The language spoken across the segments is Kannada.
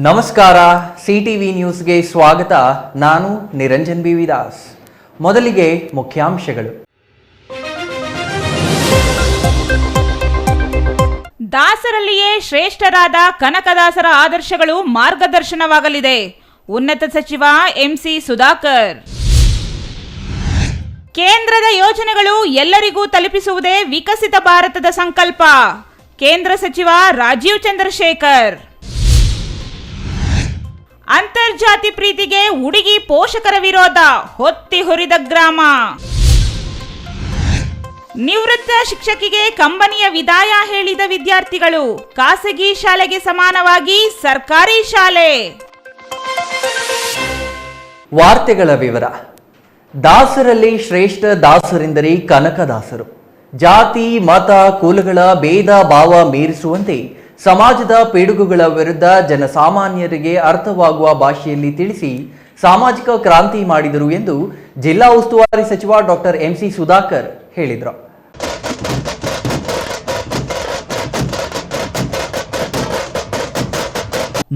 ನಮಸ್ಕಾರ, ಸಿಟಿವಿ ನ್ಯೂಸ್ಗೆ ಸ್ವಾಗತ. ನಾನು ನಿರಂಜನ್ ಬಿ ದಾಸ್. ಮೊದಲಿಗೆ ಮುಖ್ಯಾಂಶಗಳು. ದಾಸರಲ್ಲಿಯೇ ಶ್ರೇಷ್ಠರಾದ ಕನಕದಾಸರ ಆದರ್ಶಗಳು ಮಾರ್ಗದರ್ಶನವಾಗಲಿದೆ. ಉನ್ನತ ಸಚಿವ ಎಂಸಿ ಸುಧಾಕರ್. ಕೇಂದ್ರದ ಯೋಜನೆಗಳು ಎಲ್ಲರಿಗೂ ತಲುಪಿಸುವುದೇ ವಿಕಸಿತ ಭಾರತದ ಸಂಕಲ್ಪ. ಕೇಂದ್ರ ಸಚಿವ ರಾಜೀವ್ ಚಂದ್ರಶೇಖರ್. ಅಂತರ್ಜಾತಿ ಪ್ರೀತಿಗೆ ಹುಡುಗಿ ಪೋಷಕರ ವಿರೋಧ, ಹೊತ್ತಿ ಹುರಿದ ಗ್ರಾಮ. ನಿವೃತ್ತ ಶಿಕ್ಷಕಿಗೆ ಕಂಬನಿಯ ವಿದಾಯ ಹೇಳಿದ ವಿದ್ಯಾರ್ಥಿಗಳು, ಖಾಸಗಿ ಶಾಲೆಗೆ ಸಮಾನವಾಗಿ ಸರ್ಕಾರಿ ಶಾಲೆ. ವಾರ್ತೆಗಳ ವಿವರ. ದಾಸರಲ್ಲಿ ಶ್ರೇಷ್ಠ ದಾಸರೆಂದರೆ ಕನಕದಾಸರು. ಜಾತಿ, ಮತ, ಕುಲಗಳ ಭೇದ ಭಾವ ಮೀರಿಸುವಂತೆ ಸಮಾಜದ ಪಿಡುಗುಗಳ ವಿರುದ್ಧ ಜನಸಾಮಾನ್ಯರಿಗೆ ಅರ್ಥವಾಗುವ ಭಾಷೆಯಲ್ಲಿ ತಿಳಿಸಿ ಸಾಮಾಜಿಕ ಕ್ರಾಂತಿ ಮಾಡಿದರು ಎಂದು ಜಿಲ್ಲಾ ಉಸ್ತುವಾರಿ ಸಚಿವ ಡಾಕ್ಟರ್ ಎಂಸಿ ಸುಧಾಕರ್ ಹೇಳಿದರು.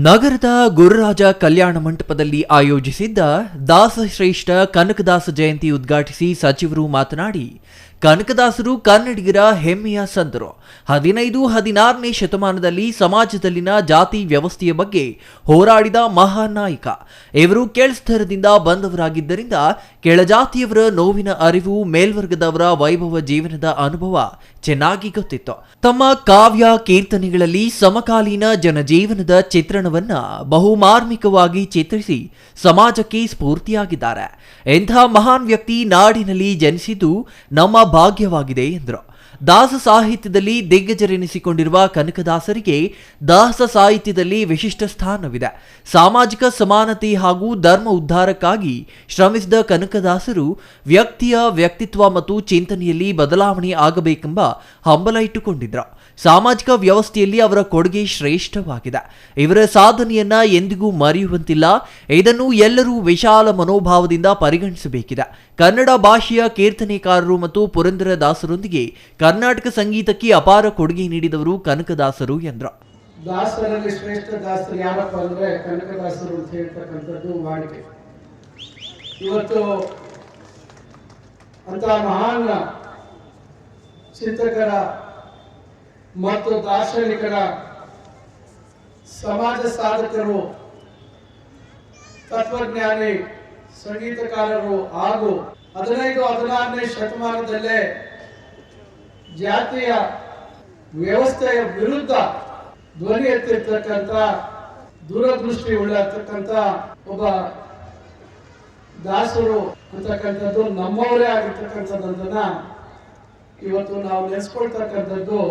ನಗರದ ಗುರುರಾಜ ಕಲ್ಯಾಣ ಮಂಟಪದಲ್ಲಿ ಆಯೋಜಿಸಿದ್ದ ದಾಸಶ್ರೇಷ್ಠ ಕನಕದಾಸ ಜಯಂತಿ ಉದ್ಘಾಟಿಸಿ ಸಚಿವರು ಮಾತನಾಡಿ, ಕನಕದಾಸರು ಕನ್ನಡಿಗರ ಹೆಮ್ಮೆಯ ಸಂತರು. 15-16ನೇ ಶತಮಾನದಲ್ಲಿ ಸಮಾಜದಲ್ಲಿನ ಜಾತಿ ವ್ಯವಸ್ಥೆಯ ಬಗ್ಗೆ ಹೋರಾಡಿದ ಮಹಾನ್ ನಾಯಕ. ಇವರು ಕೆಳಸ್ತರದಿಂದ ಬಂದವರಾಗಿದ್ದರಿಂದ ಕೆಳಜಾತಿಯವರ ನೋವಿನ ಅರಿವು, ಮೇಲ್ವರ್ಗದವರ ವೈಭವ ಜೀವನದ ಅನುಭವ ಚೆನ್ನಾಗಿ ಗೊತ್ತಿತ್ತು. ತಮ್ಮ ಕಾವ್ಯ ಕೀರ್ತನೆಗಳಲ್ಲಿ ಸಮಕಾಲೀನ ಜನಜೀವನದ ಚಿತ್ರಣವನ್ನ ಬಹುಮಾರ್ಮಿಕವಾಗಿ ಚಿತ್ರಿಸಿ ಸಮಾಜಕ್ಕೆ ಸ್ಫೂರ್ತಿಯಾಗಿದ್ದಾರೆ. ಎಂಥ ಮಹಾನ್ ವ್ಯಕ್ತಿ ನಾಡಿನಲ್ಲಿ ಜನಿಸಿದ್ದು ನಮ್ಮ ಭಾಗ್ಯವಾಗಿದೆ ಎಂದರು. ದಾಸ ಸಾಹಿತ್ಯದಲ್ಲಿ ದಿಗ್ಗಜರೆನಿಸಿಕೊಂಡಿರುವ ಕನಕದಾಸರಿಗೆ ದಾಸ ಸಾಹಿತ್ಯದಲ್ಲಿ ವಿಶಿಷ್ಟ ಸ್ಥಾನವಿದೆ. ಸಾಮಾಜಿಕ ಸಮಾನತೆ ಹಾಗೂ ಧರ್ಮ ಉದ್ಧಾರಕ್ಕಾಗಿ ಶ್ರಮಿಸಿದ ಕನಕದಾಸರು ವ್ಯಕ್ತಿಯ ವ್ಯಕ್ತಿತ್ವ ಮತ್ತು ಚಿಂತನೆಯಲ್ಲಿ ಬದಲಾವಣೆ ಆಗಬೇಕೆಂಬ ಹಂಬಲ ಇಟ್ಟುಕೊಂಡಿದ್ರು. ಸಾಮಾಜಿಕ ವ್ಯವಸ್ಥೆಯಲ್ಲಿ ಅವರ ಕೊಡುಗೆ ಶ್ರೇಷ್ಠವಾಗಿದೆ. ಇವರ ಸಾಧನೆಯನ್ನ ಎಂದಿಗೂ ಮರೆಯುವಂತಿಲ್ಲ. ಇದನ್ನು ಎಲ್ಲರೂ ವಿಶಾಲ ಮನೋಭಾವದಿಂದ ಪರಿಗಣಿಸಬೇಕಿದೆ. ಕನ್ನಡ ಭಾಷೆಯ ಕೀರ್ತನೆಕಾರರು ಮತ್ತು ಪುರಂದರ ದಾಸರೊಂದಿಗೆ ಕರ್ನಾಟಕ ಸಂಗೀತಕ್ಕೆ ಅಪಾರ ಕೊಡುಗೆ ನೀಡಿದವರು ಕನಕದಾಸರು ಎಂದರು. ದಾಸರಲ್ಲಿ ಶ್ರೇಷ್ಠ ದಾಸರು ಯಾರಪ್ಪ ಅಂದ್ರೆ ಕನಕದಾಸರು ಅಂತ ಹೇಳ್ತಕ್ಕಂಥದ್ದು ವಾಡಿಕೆ. ಇವತ್ತು ಅಂತ ಮಹಾನ್ ಚಿಂತಕರ ಮತ್ತು ದಾರ್ಶನಿಕರ, ಸಮಾಜ ಸಾಧಕರು, ತತ್ವಜ್ಞಾನಿ, ಸಂಗೀತಕಾರರು ಹಾಗೂ 15-16ನೇ ಶತಮಾನದಲ್ಲೇ ಜಾತಿಯ ವ್ಯವಸ್ಥೆಯ ವಿರುದ್ಧ ಧ್ವನಿ ಎತ್ತಿರ್ತಕ್ಕಂಥ ದೂರದೃಷ್ಟಿ ಉಳ್ಳತಕ್ಕಂಥ ಒಬ್ಬ ದಾಸರು ಅಂತಕ್ಕಂಥದ್ದು ನಮ್ಮವರೇ ಆಗಿರ್ತಕ್ಕಂಥದ್ದನ್ನ ಇವತ್ತು ನಾವು ನೆನೆಸ್ಕೊಳ್ತಕ್ಕಂಥದ್ದು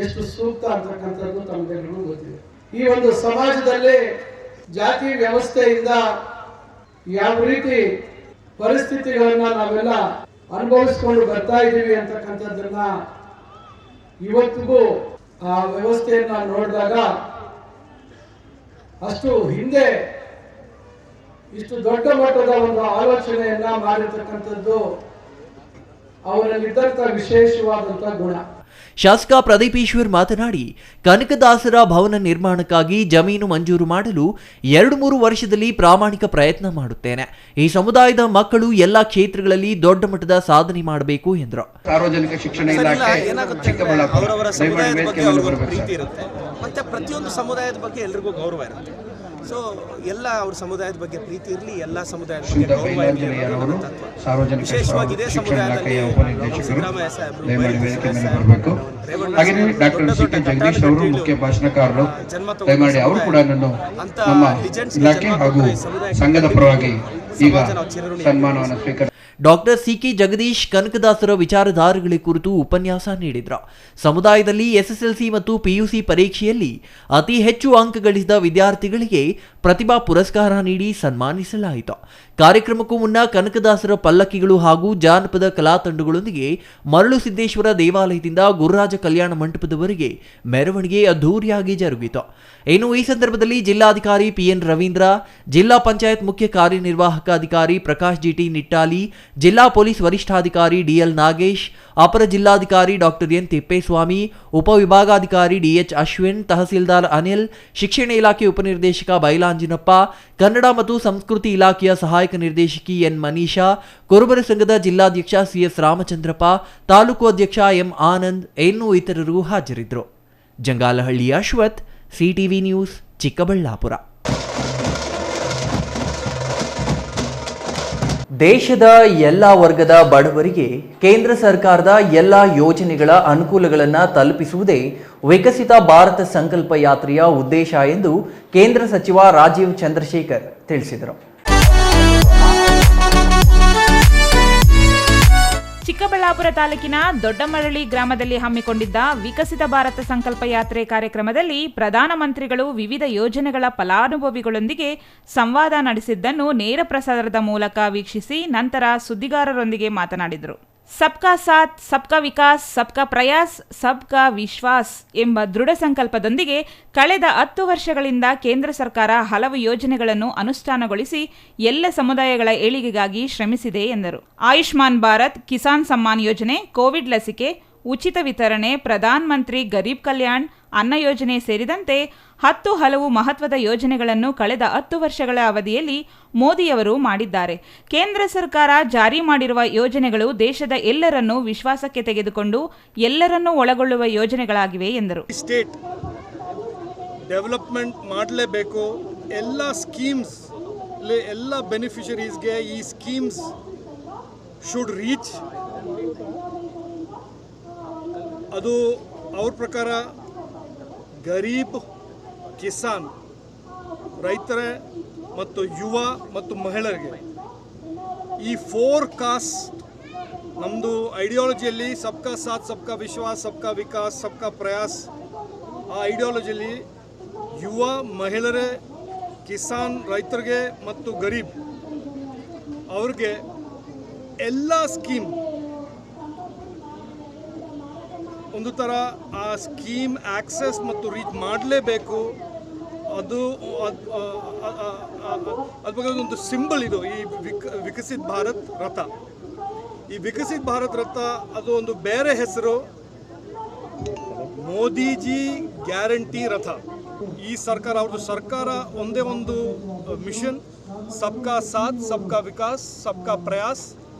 ಎಷ್ಟು ಸೂಕ್ತ ಅಂತಕ್ಕಂಥದ್ದು ತಮಗೆಲ್ಲರಿಗೂ ಗೊತ್ತಿದೆ. ಈ ಒಂದು ಸಮಾಜದಲ್ಲಿ ಜಾತಿ ವ್ಯವಸ್ಥೆಯಿಂದ ಯಾವ ರೀತಿ ಪರಿಸ್ಥಿತಿಗಳನ್ನ ನಾವೆಲ್ಲ ಅನುಭವಿಸ್ಕೊಂಡು ಬರ್ತಾ ಇದ್ದೀವಿ ಅಂತಕ್ಕಂಥದ್ದನ್ನ ಇವತ್ತಿಗೂ ಆ ವ್ಯವಸ್ಥೆಯನ್ನ ನೋಡಿದಾಗ ಅಷ್ಟು ಹಿಂದೆ ಇಷ್ಟು ದೊಡ್ಡ ಮಟ್ಟದ ಒಂದು ಆಲೋಚನೆಯನ್ನ ಮಾಡಿರ್ತಕ್ಕಂಥದ್ದು ಅವರಲ್ಲಿದ್ದಂಥ ವಿಶೇಷವಾದಂಥ ಗುಣ. ಶಾಸಕ ಪ್ರದೀಪ್ ಈಶ್ವರ್ ಮಾತನಾಡಿ, ಕನಕದಾಸರ ಭವನ ನಿರ್ಮಾಣಕ್ಕಾಗಿ ಜಮೀನು ಮಂಜೂರು ಮಾಡಲು 2-3 ವರ್ಷದಲ್ಲಿ ಪ್ರಾಮಾಣಿಕ ಪ್ರಯತ್ನ ಮಾಡುತ್ತೇನೆ. ಈ ಸಮುದಾಯದ ಮಕ್ಕಳು ಎಲ್ಲಾ ಕ್ಷೇತ್ರಗಳಲ್ಲಿ ದೊಡ್ಡ ಮಟ್ಟದ ಸಾಧನೆ ಮಾಡಬೇಕು ಎಂದರು. ಸಾರ್ವಜನಿಕ ಶಿಕ್ಷಣ ಇಲಾಖೆ ಅವರವರ ಸಮುದಾಯದ ಬಗ್ಗೆ ಅವ್ರಿಗೊಂದು ಪ್ರೀತಿ ಇರುತ್ತೆ, ಮತ್ತೆ ಪ್ರತಿಯೊಂದು ಸಮುದಾಯದ ಬಗ್ಗೆ ಎಲ್ರಿಗೂ ಗೌರವ ಇರುತ್ತೆ. ಸೊ ಎಲ್ಲ ಅವ್ರ ಸಮುದಾಯದ ಬಗ್ಗೆ ಪ್ರೀತಿ ಇರಲಿ, ಎಲ್ಲ ಸಮುದಾಯದ ಬಗ್ಗೆ ಗೌರವ ಇರಲಿ ಅನ್ನೋದು ನನ್ನ ತತ್ವ. ವಿಶೇಷವಾಗಿ ಇದೇ ಸಮುದಾಯದಲ್ಲಿ ಸಿದ್ದರಾಮಯ್ಯ ಸಾಹೇಬರು, ಹಾಗೆ ಡಾಕ್ಟರ್ ಸಿ ಟಿ ಜಗದೀಶ್ ಅವರು ಮುಖ್ಯ ಭಾಷಣಕಾರರು, ದಯಮಾಡಿ ಅವರು ಕೂಡ ನಮ್ಮ ಇಲಾಖೆ ಹಾಗೂ ಸಂಘದ ಪರವಾಗಿ ಈಗ ಸನ್ಮಾನವನ್ನು ಸ್ವೀಕರಿಸಿದ್ದಾರೆ. ಡಾಕ್ಟರ್ ಸಿ ಕೆ ಜಗದೀಶ್ ಕನಕದಾಸರ ವಿಚಾರಧಾರೆಗಳ ಕುರಿತು ಉಪನ್ಯಾಸ ನೀಡಿದರು. ಸಮುದಾಯದಲ್ಲಿ ಎಸ್ಎಸ್ಎಲ್ಸಿ ಮತ್ತು ಪಿಯುಸಿ ಪರೀಕ್ಷೆಯಲ್ಲಿ ಅತಿ ಹೆಚ್ಚು ಅಂಕ ಗಳಿಸಿದ ವಿದ್ಯಾರ್ಥಿಗಳಿಗೆ ಪ್ರತಿಭಾ ಪುರಸ್ಕಾರ ನೀಡಿ ಸನ್ಮಾನಿಸಲಾಯಿತು. ಕಾರ್ಯಕ್ರಮಕ್ಕೂ ಮುನ್ನ ಕನಕದಾಸರ ಪಲ್ಲಕ್ಕಿಗಳು ಹಾಗೂ ಜಾನಪದ ಕಲಾ ತಂಡಗಳೊಂದಿಗೆ ಮರಳು ಸಿದ್ದೇಶ್ವರ ದೇವಾಲಯದಿಂದ ಗುರುರಾಜ ಕಲ್ಯಾಣ ಮಂಟಪದವರೆಗೆ ಮೆರವಣಿಗೆ ಅದ್ದೂರಿಯಾಗಿ ಜರುಗಿತು. ಇನ್ನು ಈ ಸಂದರ್ಭದಲ್ಲಿ ಜಿಲ್ಲಾಧಿಕಾರಿ ಪಿಎನ್ ರವೀಂದ್ರ, ಜಿಲ್ಲಾ ಪಂಚಾಯತ್ ಮುಖ್ಯ ಕಾರ್ಯನಿರ್ವಾಹಕ ಅಧಿಕಾರಿ ಪ್ರಕಾಶ್ ಜಿಟಿ ನಿಟ್ಟಾಲಿ, ಜಿಲ್ಲಾ ಪೊಲೀಸ್ ವರಿಷ್ಠಾಧಿಕಾರಿ ಡಿಎಲ್ ನಾಗೇಶ್, ಅಪರ ಜಿಲ್ಲಾಧಿಕಾರಿ ಡಾಕ್ಟರ್ ಎನ್ ತಿಪ್ಪೇಸ್ವಾಮಿ, ಉಪವಿಭಾಗಾಧಿಕಾರಿ ಡಿಎಚ್ ಅಶ್ವಿನ್, ತಹಸೀಲ್ದಾರ್ ಅನಿಲ್, ಶಿಕ್ಷಣ ಇಲಾಖೆ ಉಪನಿರ್ದೇಶಕ ಬೈಲಾಂಜಿನಪ್ಪ, ಕನ್ನಡ ಮತ್ತು ಸಂಸ್ಕೃತಿ ಇಲಾಖೆಯ ಸಹಾಯಕ ನಿರ್ದೇಶಕಿ ಎನ್ ಮನೀಷಾ, ಕುರುಬರ ಸಂಘದ ಜಿಲ್ಲಾಧ್ಯಕ್ಷ ಸಿಎಸ್ ರಾಮಚಂದ್ರಪ್ಪ, ತಾಲೂಕು ಅಧ್ಯಕ್ಷ ಎಂ ಆನಂದ್ ಇನ್ನೂ ಇತರರು ಹಾಜರಿದ್ದರು. Jangalahalli Ashwath, CTV news, Chikkaballapura. ದೇಶದ ಎಲ್ಲ ವರ್ಗದ ಬಡವರಿಗೆ ಕೇಂದ್ರ ಸರ್ಕಾರದ ಎಲ್ಲ ಯೋಜನೆಗಳ ಅನುಕೂಲಗಳನ್ನು ತಲುಪಿಸುವುದೇ ವಿಕಸಿತ ಭಾರತ ಸಂಕಲ್ಪ ಯಾತ್ರೆಯ ಉದ್ದೇಶ ಎಂದು ಕೇಂದ್ರ ಸಚಿವ ರಾಜೀವ್ ಚಂದ್ರಶೇಖರ್ ತಿಳಿಸಿದರು. ಚಿಕ್ಕಬಳ್ಳಾಪುರ ತಾಲೂಕಿನ ದೊಡ್ಡಮರಳಿ ಗ್ರಾಮದಲ್ಲಿ ಹಮ್ಮಿಕೊಂಡಿದ್ದ ವಿಕಸಿತ ಭಾರತ ಸಂಕಲ್ಪ ಯಾತ್ರೆ ಕಾರ್ಯಕ್ರಮದಲ್ಲಿ ಪ್ರಧಾನಮಂತ್ರಿಗಳು ವಿವಿಧ ಯೋಜನೆಗಳ ಫಲಾನುಭವಿಗಳೊಂದಿಗೆ ಸಂವಾದ ನಡೆಸಿದ್ದನ್ನು ನೇರ ಪ್ರಸಾರದ ಮೂಲಕ ವೀಕ್ಷಿಸಿ ನಂತರ ಸುದ್ದಿಗಾರರೊಂದಿಗೆ ಮಾತನಾಡಿದರು. ಸಬ್ಕಾ ಸಾಥ್, ಸಬ್ಕಾ ವಿಕಾಸ್, ಸಬ್ಕಾ ಪ್ರಯಾಸ್, ಸಬ್ಕಾ ವಿಶ್ವಾಸ್ ಎಂಬ ದೃಢ ಸಂಕಲ್ಪದೊಂದಿಗೆ ಕಳೆದ 10 ವರ್ಷಗಳಿಂದ ಕೇಂದ್ರ ಸರ್ಕಾರ ಹಲವು ಯೋಜನೆಗಳನ್ನು ಅನುಷ್ಠಾನಗೊಳಿಸಿ ಎಲ್ಲ ಸಮುದಾಯಗಳ ಏಳಿಗೆಗಾಗಿ ಶ್ರಮಿಸಿದೆ ಎಂದರು. ಆಯುಷ್ಮಾನ್ ಭಾರತ್, ಕಿಸಾನ್ ಸಮ್ಮಾನ್ ಯೋಜನೆ, ಕೋವಿಡ್ ಲಸಿಕೆ, ಉಚಿತ ವಿತರಣೆ, ಪ್ರಧಾನ ಮಂತ್ರಿ ಗರೀಬ್ ಕಲ್ಯಾಣ್ ಅನ್ನ ಯೋಜನೆ ಸೇರಿದಂತೆ 10 ಹಲವು ಮಹತ್ವದ ಯೋಜನೆಗಳನ್ನು ಕಳೆದ 10 ವರ್ಷಗಳ ಅವಧಿಯಲ್ಲಿ ಮೋದಿಯವರು ಮಾಡಿದ್ದಾರೆ. ಕೇಂದ್ರ ಸರ್ಕಾರ ಜಾರಿ ಮಾಡಿರುವ ಯೋಜನೆಗಳು ದೇಶದ ಎಲ್ಲರನ್ನೂ ವಿಶ್ವಾಸಕ್ಕೆ ತೆಗೆದುಕೊಂಡು ಎಲ್ಲರನ್ನೂ ಒಳಗೊಳ್ಳುವ ಯೋಜನೆಗಳಾಗಿವೆ ಎಂದರು. ಸ್ಟೇಟ್ ಡೆವಲಪ್ಮೆಂಟ್ ಮಾಡಲೇಬೇಕು. ಎಲ್ಲ ಸ್ಕೀಮ್ಸ್ ಎಲ್ಲ ಬೆನಿಫಿಷರೀಸ್ಗೆ ಈ ಸ್ಕೀಮ್ಸ್ ಶುಡ್ ರೀಚ್. ಅದು ಅವ್ರ ಪ್ರಕಾರ ಗರೀಬ್, ಕಿಸಾನ್, ರೈತರ ಮತ್ತು ಯುವ ಮತ್ತು ಮಹಿಳೆಯರಿಗೆ ಈ 4 ಕಾಸ್ಟ್ ನಮ್ಮದು ಐಡಿಯಾಲಜಿಯಲ್ಲಿ ಸಬ್ಕಾ ಸಾಥ್, ಸಬ್ಕಾ ವಿಶ್ವಾಸ್, ಸಬ್ಕಾ ವಿಕಾಸ್, ಸಬ್ಕಾ ಪ್ರಯಾಸ್ ಆ ಐಡಿಯಾಲಜಿಯಲ್ಲಿ ಯುವ, ಮಹಿಳೆಯರೇ, ಕಿಸಾನ್, ರೈತರಿಗೆ ಮತ್ತು ಗರೀಬ್ ಅವ್ರಿಗೆ ಎಲ್ಲ ಸ್ಕೀಮ್ ಒಂದು ಥರ ಆ ಸ್ಕೀಮ್ ಆಕ್ಸೆಸ್ ಮತ್ತು ರೀಚ್ ಮಾಡಲೇಬೇಕು. ಅದು ಅದ್ರ ಬಗ್ಗೆ ಒಂದು ಸಿಂಬಲ್ ಇದು ಈ ವಿಕಸಿತ್ ಭಾರತ್ ರಥ. ಈ ವಿಕಸಿತ್ ಭಾರತ್ ರಥ ಅದು ಒಂದು ಬೇರೆ ಹೆಸರು ಮೋದಿಜಿ ಗ್ಯಾರಂಟಿ ರಥ. ಈ ಸರ್ಕಾರ ಅವ್ರದ್ದು ಸರ್ಕಾರ ಒಂದೇ ಒಂದು ಮಿಷನ್, ಸಬ್ಕಾ ಸಾಥ್, ಸಬ್ಕಾ ವಿಕಾಸ್, ಸಬ್ಕಾ ಪ್ರಯಾಸ್,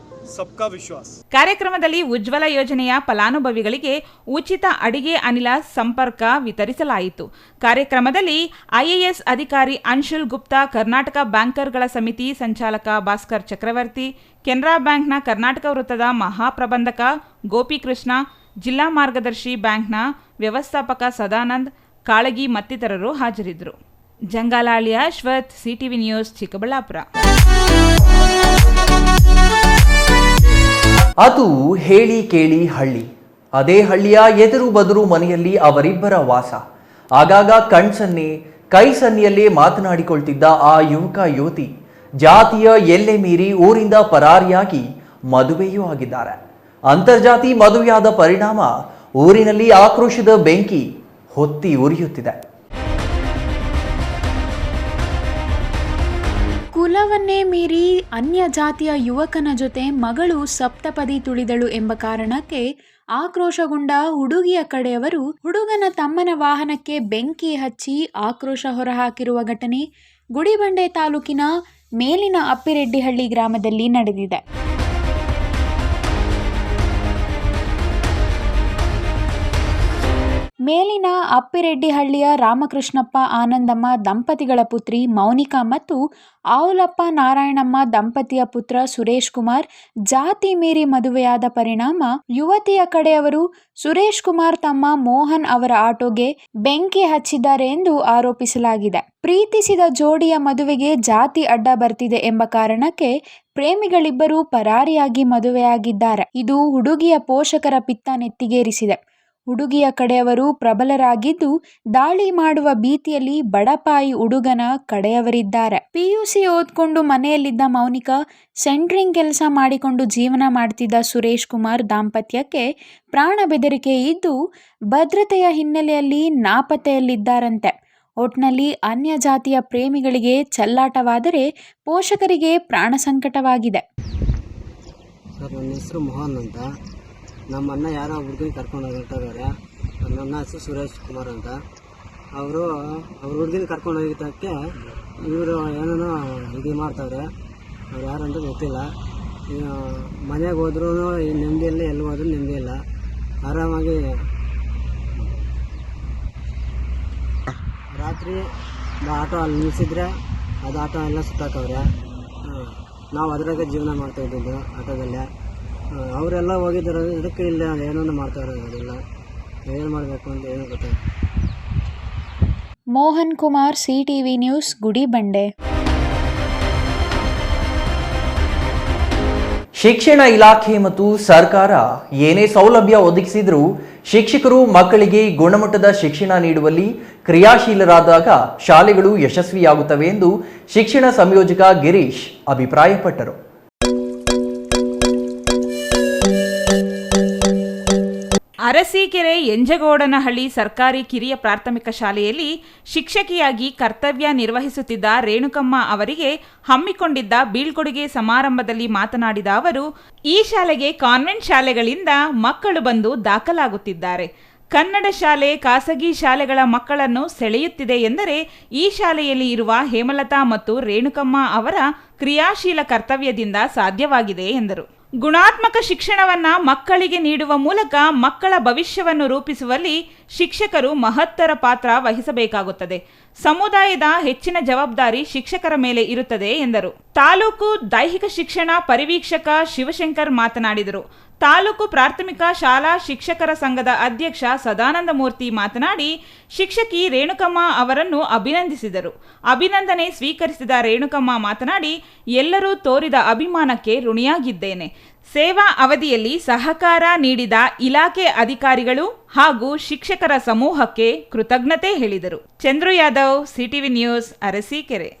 ಸಬ್ಕಾ ವಿಶ್ವಾಸ್. ಕಾರ್ಯಕ್ರಮದಲ್ಲಿ ಉಜ್ವಲ ಯೋಜನೆಯ ಫಲಾನುಭವಿಗಳಿಗೆ ಉಚಿತ ಅಡಿಗೆ ಅನಿಲ ಸಂಪರ್ಕ ವಿತರಿಸಲಾಯಿತು. ಕಾರ್ಯಕ್ರಮದಲ್ಲಿ ಐಎಎಸ್ ಅಧಿಕಾರಿ ಅಂಶುಲ್ ಗುಪ್ತಾ, ಕರ್ನಾಟಕ ಬ್ಯಾಂಕರ್ಗಳ ಸಮಿತಿ ಸಂಚಾಲಕ ಭಾಸ್ಕರ್ ಚಕ್ರವರ್ತಿ, ಕೆನರಾ ಬ್ಯಾಂಕ್ನ ಕರ್ನಾಟಕ ವೃತ್ತದ ಮಹಾಪ್ರಬಂಧಕ ಗೋಪಿಕೃಷ್ಣ, ಜಿಲ್ಲಾ ಮಾರ್ಗದರ್ಶಿ ಬ್ಯಾಂಕ್ನ ವ್ಯವಸ್ಥಾಪಕ ಸದಾನಂದ್ ಕಾಳಗಿ ಮತ್ತಿತರರು ಹಾಜರಿದ್ದರು. Jangalahalli Ashwath, CTV news, Chikkaballapura. ಅದು ಹೇಳಿ ಕೇಳಿ ಹಳ್ಳಿ. ಅದೇ ಹಳ್ಳಿಯ ಎದುರು ಬದುರು ಮನೆಯಲ್ಲಿ ಅವರಿಬ್ಬರ ವಾಸ. ಆಗಾಗ ಕಣ್ಸನ್ನೆ ಕೈ ಸನ್ನೆಯಲ್ಲೇ ಮಾತನಾಡಿಕೊಳ್ತಿದ್ದ ಆ ಯುವಕ ಯುವತಿ ಜಾತಿಯ ಎಲ್ಲೆ ಮೀರಿ ಊರಿಂದ ಪರಾರಿಯಾಗಿ ಮದುವೆಯೂ ಆಗಿದ್ದಾರೆ. ಅಂತರ್ಜಾತಿ ಮದುವೆಯಾದ ಪರಿಣಾಮ ಊರಿನಲ್ಲಿ ಆಕ್ರೋಶದ ಬೆಂಕಿ ಹೊತ್ತಿ ಉರಿಯುತ್ತಿದೆ. ಕುಲವನ್ನೇ ಮೀರಿ ಅನ್ಯ ಜಾತಿಯ ಯುವಕನ ಜೊತೆ ಮಗಳು ಸಪ್ತಪದಿ ತುಳಿದಳು ಎಂಬ ಕಾರಣಕ್ಕೆ ಆಕ್ರೋಶಗೊಂಡ ಹುಡುಗಿಯ ಕಡೆಯವರು ಹುಡುಗನ ತಮ್ಮನ ವಾಹನಕ್ಕೆ ಬೆಂಕಿ ಹಚ್ಚಿ ಆಕ್ರೋಶ ಹೊರಹಾಕಿರುವ ಘಟನೆ ಗುಡಿಬಂಡೆ ತಾಲೂಕಿನ ಮೇಲಿನ ಅಪ್ಪಿರೆಡ್ಡಿಹಳ್ಳಿ ಗ್ರಾಮದಲ್ಲಿ ನಡೆದಿದೆ. ಮೇಲಿನ ಅಪ್ಪಿರೆಡ್ಡಿಹಳ್ಳಿಯ ರಾಮಕೃಷ್ಣಪ್ಪ ಆನಂದಮ್ಮ ದಂಪತಿಗಳ ಪುತ್ರಿ ಮೌನಿಕಾ ಮತ್ತು ಆವುಲಪ್ಪ ನಾರಾಯಣಮ್ಮ ದಂಪತಿಯ ಪುತ್ರ ಸುರೇಶ್ ಕುಮಾರ್ ಜಾತಿ ಮೀರಿ ಮದುವೆಯಾದ ಪರಿಣಾಮ ಯುವತಿಯ ಕಡೆಯವರು ಸುರೇಶ್ ಕುಮಾರ್ ತಮ್ಮ ಮೋಹನ್ ಅವರ ಆಟೋಗೆ ಬೆಂಕಿ ಹಚ್ಚಿದ್ದಾರೆ ಎಂದು ಆರೋಪಿಸಲಾಗಿದೆ. ಪ್ರೀತಿಸಿದ ಜೋಡಿಯ ಮದುವೆಗೆ ಜಾತಿ ಅಡ್ಡ ಬರ್ತಿದೆ ಎಂಬ ಕಾರಣಕ್ಕೆ ಪ್ರೇಮಿಗಳಿಬ್ಬರು ಪರಾರಿಯಾಗಿ ಮದುವೆಯಾಗಿದ್ದಾರೆ. ಇದು ಹುಡುಗಿಯ ಪೋಷಕರ ಪಿತ್ತ ನೆತ್ತಿಗೇರಿಸಿದೆ. ಹುಡುಗಿಯ ಕಡೆಯವರು ಪ್ರಬಲರಾಗಿದ್ದು ದಾಳಿ ಮಾಡುವ ಭೀತಿಯಲ್ಲಿ ಬಡಪಾಯಿ ಹುಡುಗನ ಕಡೆಯವರಿದ್ದಾರೆ. ಪಿಯುಸಿ ಓದ್ಕೊಂಡು ಮನೆಯಲ್ಲಿದ್ದ ಮೌನಿಕಾ ಸೆಂಟ್ರಿಂಗ್ ಕೆಲಸ ಮಾಡಿಕೊಂಡು ಜೀವನ ಮಾಡ್ತಿದ್ದ ಸುರೇಶ್ ಕುಮಾರ್ ದಾಂಪತ್ಯಕ್ಕೆ ಪ್ರಾಣ ಬೆದರಿಕೆ ಇದ್ದು ಭದ್ರತೆಯ ಹಿನ್ನೆಲೆಯಲ್ಲಿ ನಾಪತ್ತೆಯಲ್ಲಿದ್ದಾರಂತೆ. ಒಟ್ನಲ್ಲಿ ಅನ್ಯ ಜಾತಿಯ ಪ್ರೇಮಿಗಳಿಗೆ ಚೆಲ್ಲಾಟವಾದರೆ ಪೋಷಕರಿಗೆ ಪ್ರಾಣ ಸಂಕಟವಾಗಿದೆ. ಸರ್, ನನ್ನ ಹೆಸರು ಮೋಹನ್ ಅಂತ. ನಮ್ಮ ಅಣ್ಣ ಯಾರೋ ಹುಡುಗನ ಕರ್ಕೊಂಡು ಹೋಗಿರ್ತಾರೆ. ನನ್ನ ಹೆಸರು ಸುರೇಶ್ ಕುಮಾರ್ ಅಂತ. ಅವರು ಅವ್ರ ಹುಡುಗಿನ ಕರ್ಕೊಂಡು ಹೋಗಿದ್ದಕ್ಕೆ ಇವರು ಏನೇನೋ ಇದು ಮಾಡ್ತಾವ್ರೆ. ಅವ್ರು ಯಾರು ಅಂತ ಗೊತ್ತಿಲ್ಲ. ಮನೆಗೆ ಹೋದ್ರೂ ನೆಮ್ಮದಿಯಲ್ಲಿ, ಎಲ್ಲಿ ಹೋದ್ರೂ ನೆಮ್ಮದಿ ಇಲ್ಲ. ಆರಾಮಾಗಿ ರಾತ್ರಿ ಆಟೋ ಅಲ್ಲಿ ನಿಲ್ಲಿಸಿದ್ರೆ ಅದು ಆಟೋ ಎಲ್ಲ ಸುತ್ತಾಕವ್ರೆ. ನಾವು ಅದರಾಗೆ ಜೀವನ ಮಾಡ್ತಾ ಇದ್ದಿದ್ದು ಆಟೋದಲ್ಲೇ. ಅವರೆಲ್ಲ ಹೋಗಿದ್ದಾರೆ, ಇದಕ್ಕೆ ಇಲ್ಲ ಏನೋ ಮಾಡ್ತಾರೆ. ಅದೆಲ್ಲ ಏನು ಮಾಡಬೇಕು ಅಂತ ಏನೂ ಗೊತ್ತಾಗ. Mohan Kumar, CTV news, Gudibande. ಶಿಕ್ಷಣ ಇಲಾಖೆ ಮತ್ತು ಸರ್ಕಾರ ಏನೇ ಸೌಲಭ್ಯ ಒದಗಿಸಿದರೂ ಶಿಕ್ಷಕರು ಮಕ್ಕಳಿಗೆ ಗುಣಮಟ್ಟದ ಶಿಕ್ಷಣ ನೀಡುವಲ್ಲಿ ಕ್ರಿಯಾಶೀಲರಾದಾಗ ಶಾಲೆಗಳು ಯಶಸ್ವಿಯಾಗುತ್ತವೆ ಎಂದು ಶಿಕ್ಷಣ ಸಂಯೋಜಕ ಗಿರೀಶ್ ಅಭಿಪ್ರಾಯಪಟ್ಟರು. ಅರಸೀಕೆರೆ ಎಂಜಗೋಡನಹಳ್ಳಿ ಸರ್ಕಾರಿ ಕಿರಿಯ ಪ್ರಾಥಮಿಕ ಶಾಲೆಯಲ್ಲಿ ಶಿಕ್ಷಕಿಯಾಗಿ ಕರ್ತವ್ಯ ನಿರ್ವಹಿಸುತ್ತಿದ್ದ ರೇಣುಕಮ್ಮ ಅವರಿಗೆ ಹಮ್ಮಿಕೊಂಡಿದ್ದ ಬೀಳ್ಕೊಡುಗೆ ಸಮಾರಂಭದಲ್ಲಿ ಮಾತನಾಡಿದ ಅವರು, ಈ ಶಾಲೆಗೆ ಕಾನ್ವೆಂಟ್ ಶಾಲೆಗಳಿಂದ ಮಕ್ಕಳು ಬಂದು ದಾಖಲಾಗುತ್ತಿದ್ದಾರೆ. ಕನ್ನಡ ಶಾಲೆ ಖಾಸಗಿ ಶಾಲೆಗಳ ಮಕ್ಕಳನ್ನು ಸೆಳೆಯುತ್ತಿದೆ ಎಂದರೆ ಈ ಶಾಲೆಯಲ್ಲಿ ಇರುವ ಹೇಮಲತಾ ಮತ್ತು ರೇಣುಕಮ್ಮ ಅವರ ಕ್ರಿಯಾಶೀಲ ಕರ್ತವ್ಯದಿಂದ ಸಾಧ್ಯವಾಗಿದೆ ಎಂದರು. ಗುಣಾತ್ಮಕ ಶಿಕ್ಷಣವನ್ನ ಮಕ್ಕಳಿಗೆ ನೀಡುವ ಮೂಲಕ ಮಕ್ಕಳ ಭವಿಷ್ಯವನ್ನು ರೂಪಿಸುವಲ್ಲಿ ಶಿಕ್ಷಕರು ಮಹತ್ತರ ಪಾತ್ರ ವಹಿಸಬೇಕಾಗುತ್ತದೆ. ಸಮುದಾಯದ ಹೆಚ್ಚಿನ ಜವಾಬ್ದಾರಿ ಶಿಕ್ಷಕರ ಮೇಲೆ ಇರುತ್ತದೆ ಎಂದರು. ತಾಲೂಕು ದೈಹಿಕ ಶಿಕ್ಷಣ ಪರಿವೀಕ್ಷಕ ಶಿವಶಂಕರ್ ಮಾತನಾಡಿದರು. ತಾಲೂಕು ಪ್ರಾಥಮಿಕ ಶಾಲಾ ಶಿಕ್ಷಕರ ಸಂಘದ ಅಧ್ಯಕ್ಷ ಸದಾನಂದ ಮೂರ್ತಿ ಮಾತನಾಡಿ ಶಿಕ್ಷಕಿ ರೇಣುಕಮ್ಮ ಅವರನ್ನು ಅಭಿನಂದಿಸಿದರು. ಅಭಿನಂದನೆ ಸ್ವೀಕರಿಸಿದ ರೇಣುಕಮ್ಮ ಮಾತನಾಡಿ, ಎಲ್ಲರೂ ತೋರಿದ ಅಭಿಮಾನಕ್ಕೆ ಋಣಿಯಾಗಿದ್ದೇನೆ. ಸೇವಾ ಅವಧಿಯಲ್ಲಿ ಸಹಕಾರ ನೀಡಿದ ಇಲಾಖೆ ಅಧಿಕಾರಿಗಳು ಹಾಗೂ ಶಿಕ್ಷಕರ ಸಮೂಹಕ್ಕೆ ಕೃತಜ್ಞತೆ ಹೇಳಿದರು. Chandru Yadav, CTV news, Arsikere.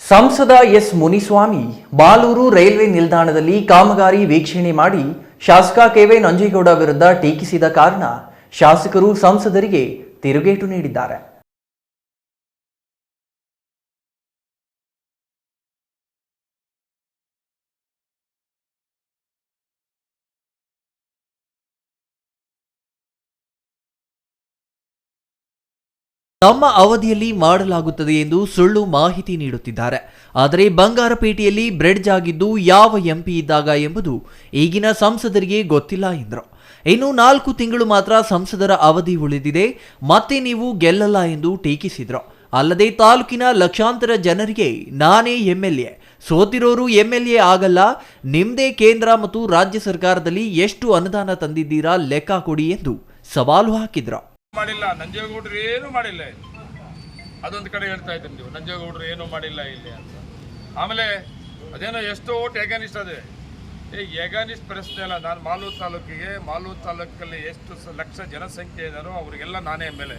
ಸಂಸದ ಎಸ್ ಮುನಿಸ್ವಾಮಿ ಬಾಲೂರು ರೈಲ್ವೆ ನಿಲ್ದಾಣದಲ್ಲಿ ಕಾಮಗಾರಿ ವೀಕ್ಷಣೆ ಮಾಡಿ ಶಾಸಕ KV ನಂಜೇಗೌಡ ವಿರುದ್ಧ ಟೀಕಿಸಿದ ಕಾರಣ ಶಾಸಕರು ಸಂಸದರಿಗೆ ತಿರುಗೇಟು ನೀಡಿದ್ದಾರೆ. ತಮ್ಮ ಅವಧಿಯಲ್ಲಿ ಮಾಡಲಾಗುತ್ತದೆ ಎಂದು ಸುಳ್ಳು ಮಾಹಿತಿ ನೀಡುತ್ತಿದ್ದಾರೆ. ಆದರೆ ಬಂಗಾರಪೇಟೆಯಲ್ಲಿ ಬ್ರಿಡ್ಜ್ ಆಗಿದ್ದು ಯಾವ MP ಇದ್ದಾಗ ಎಂಬುದು ಈಗಿನ ಸಂಸದರಿಗೆ ಗೊತ್ತಿಲ್ಲ ಎಂದರು. ಇನ್ನು 4 ತಿಂಗಳು ಮಾತ್ರ ಸಂಸದರ ಅವಧಿ ಉಳಿದಿದೆ, ಮತ್ತೆ ನೀವು ಗೆಲ್ಲಲ್ಲ ಎಂದು ಟೀಕಿಸಿದರು. ಅಲ್ಲದೆ ತಾಲೂಕಿನ ಲಕ್ಷಾಂತರ ಜನರಿಗೆ ನಾನೇ MLA, ಸೋತಿರೋರು MLA ಆಗಲ್ಲ, ನಿಮ್ಮದೇ ಕೇಂದ್ರ ಮತ್ತು ರಾಜ್ಯ ಸರ್ಕಾರದಲ್ಲಿ ಎಷ್ಟು ಅನುದಾನ ತಂದಿದ್ದೀರಾ ಲೆಕ್ಕ ಕೊಡಿ ಎಂದು ಸವಾಲು ಹಾಕಿದ್ರು. ಮಾಡಿಲ್ಲ, ನಂಜೇಗೌಡರು ಏನು ಮಾಡಿಲ್ಲ. ಅದೊಂದು ಕಡೆ ಹೇಳ್ತಾ ಇದ್ದೀನಿ, ನೀವು ನಂಜೇಗೌಡರು ಏನು ಮಾಡಿಲ್ಲ ಇಲ್ಲಿ ಅಂತ. ಆಮೇಲೆ ಅದೇನೋ ಎಷ್ಟೋ ಓಟ್ ಎಗಾನಿಸ್ಟ್ ಅದೇ. ಎಗಾನಿಸ್ಟ್ ಪ್ರಶ್ನೆ ಅಲ್ಲ. ನಾನು ಮಾಲೂರು ತಾಲೂಕಲ್ಲಿ ಎಷ್ಟು ಲಕ್ಷ ಜನಸಂಖ್ಯೆ ಇದ್ದಾರೋ ಅವರಿಗೆಲ್ಲ ನಾನೇ MLA.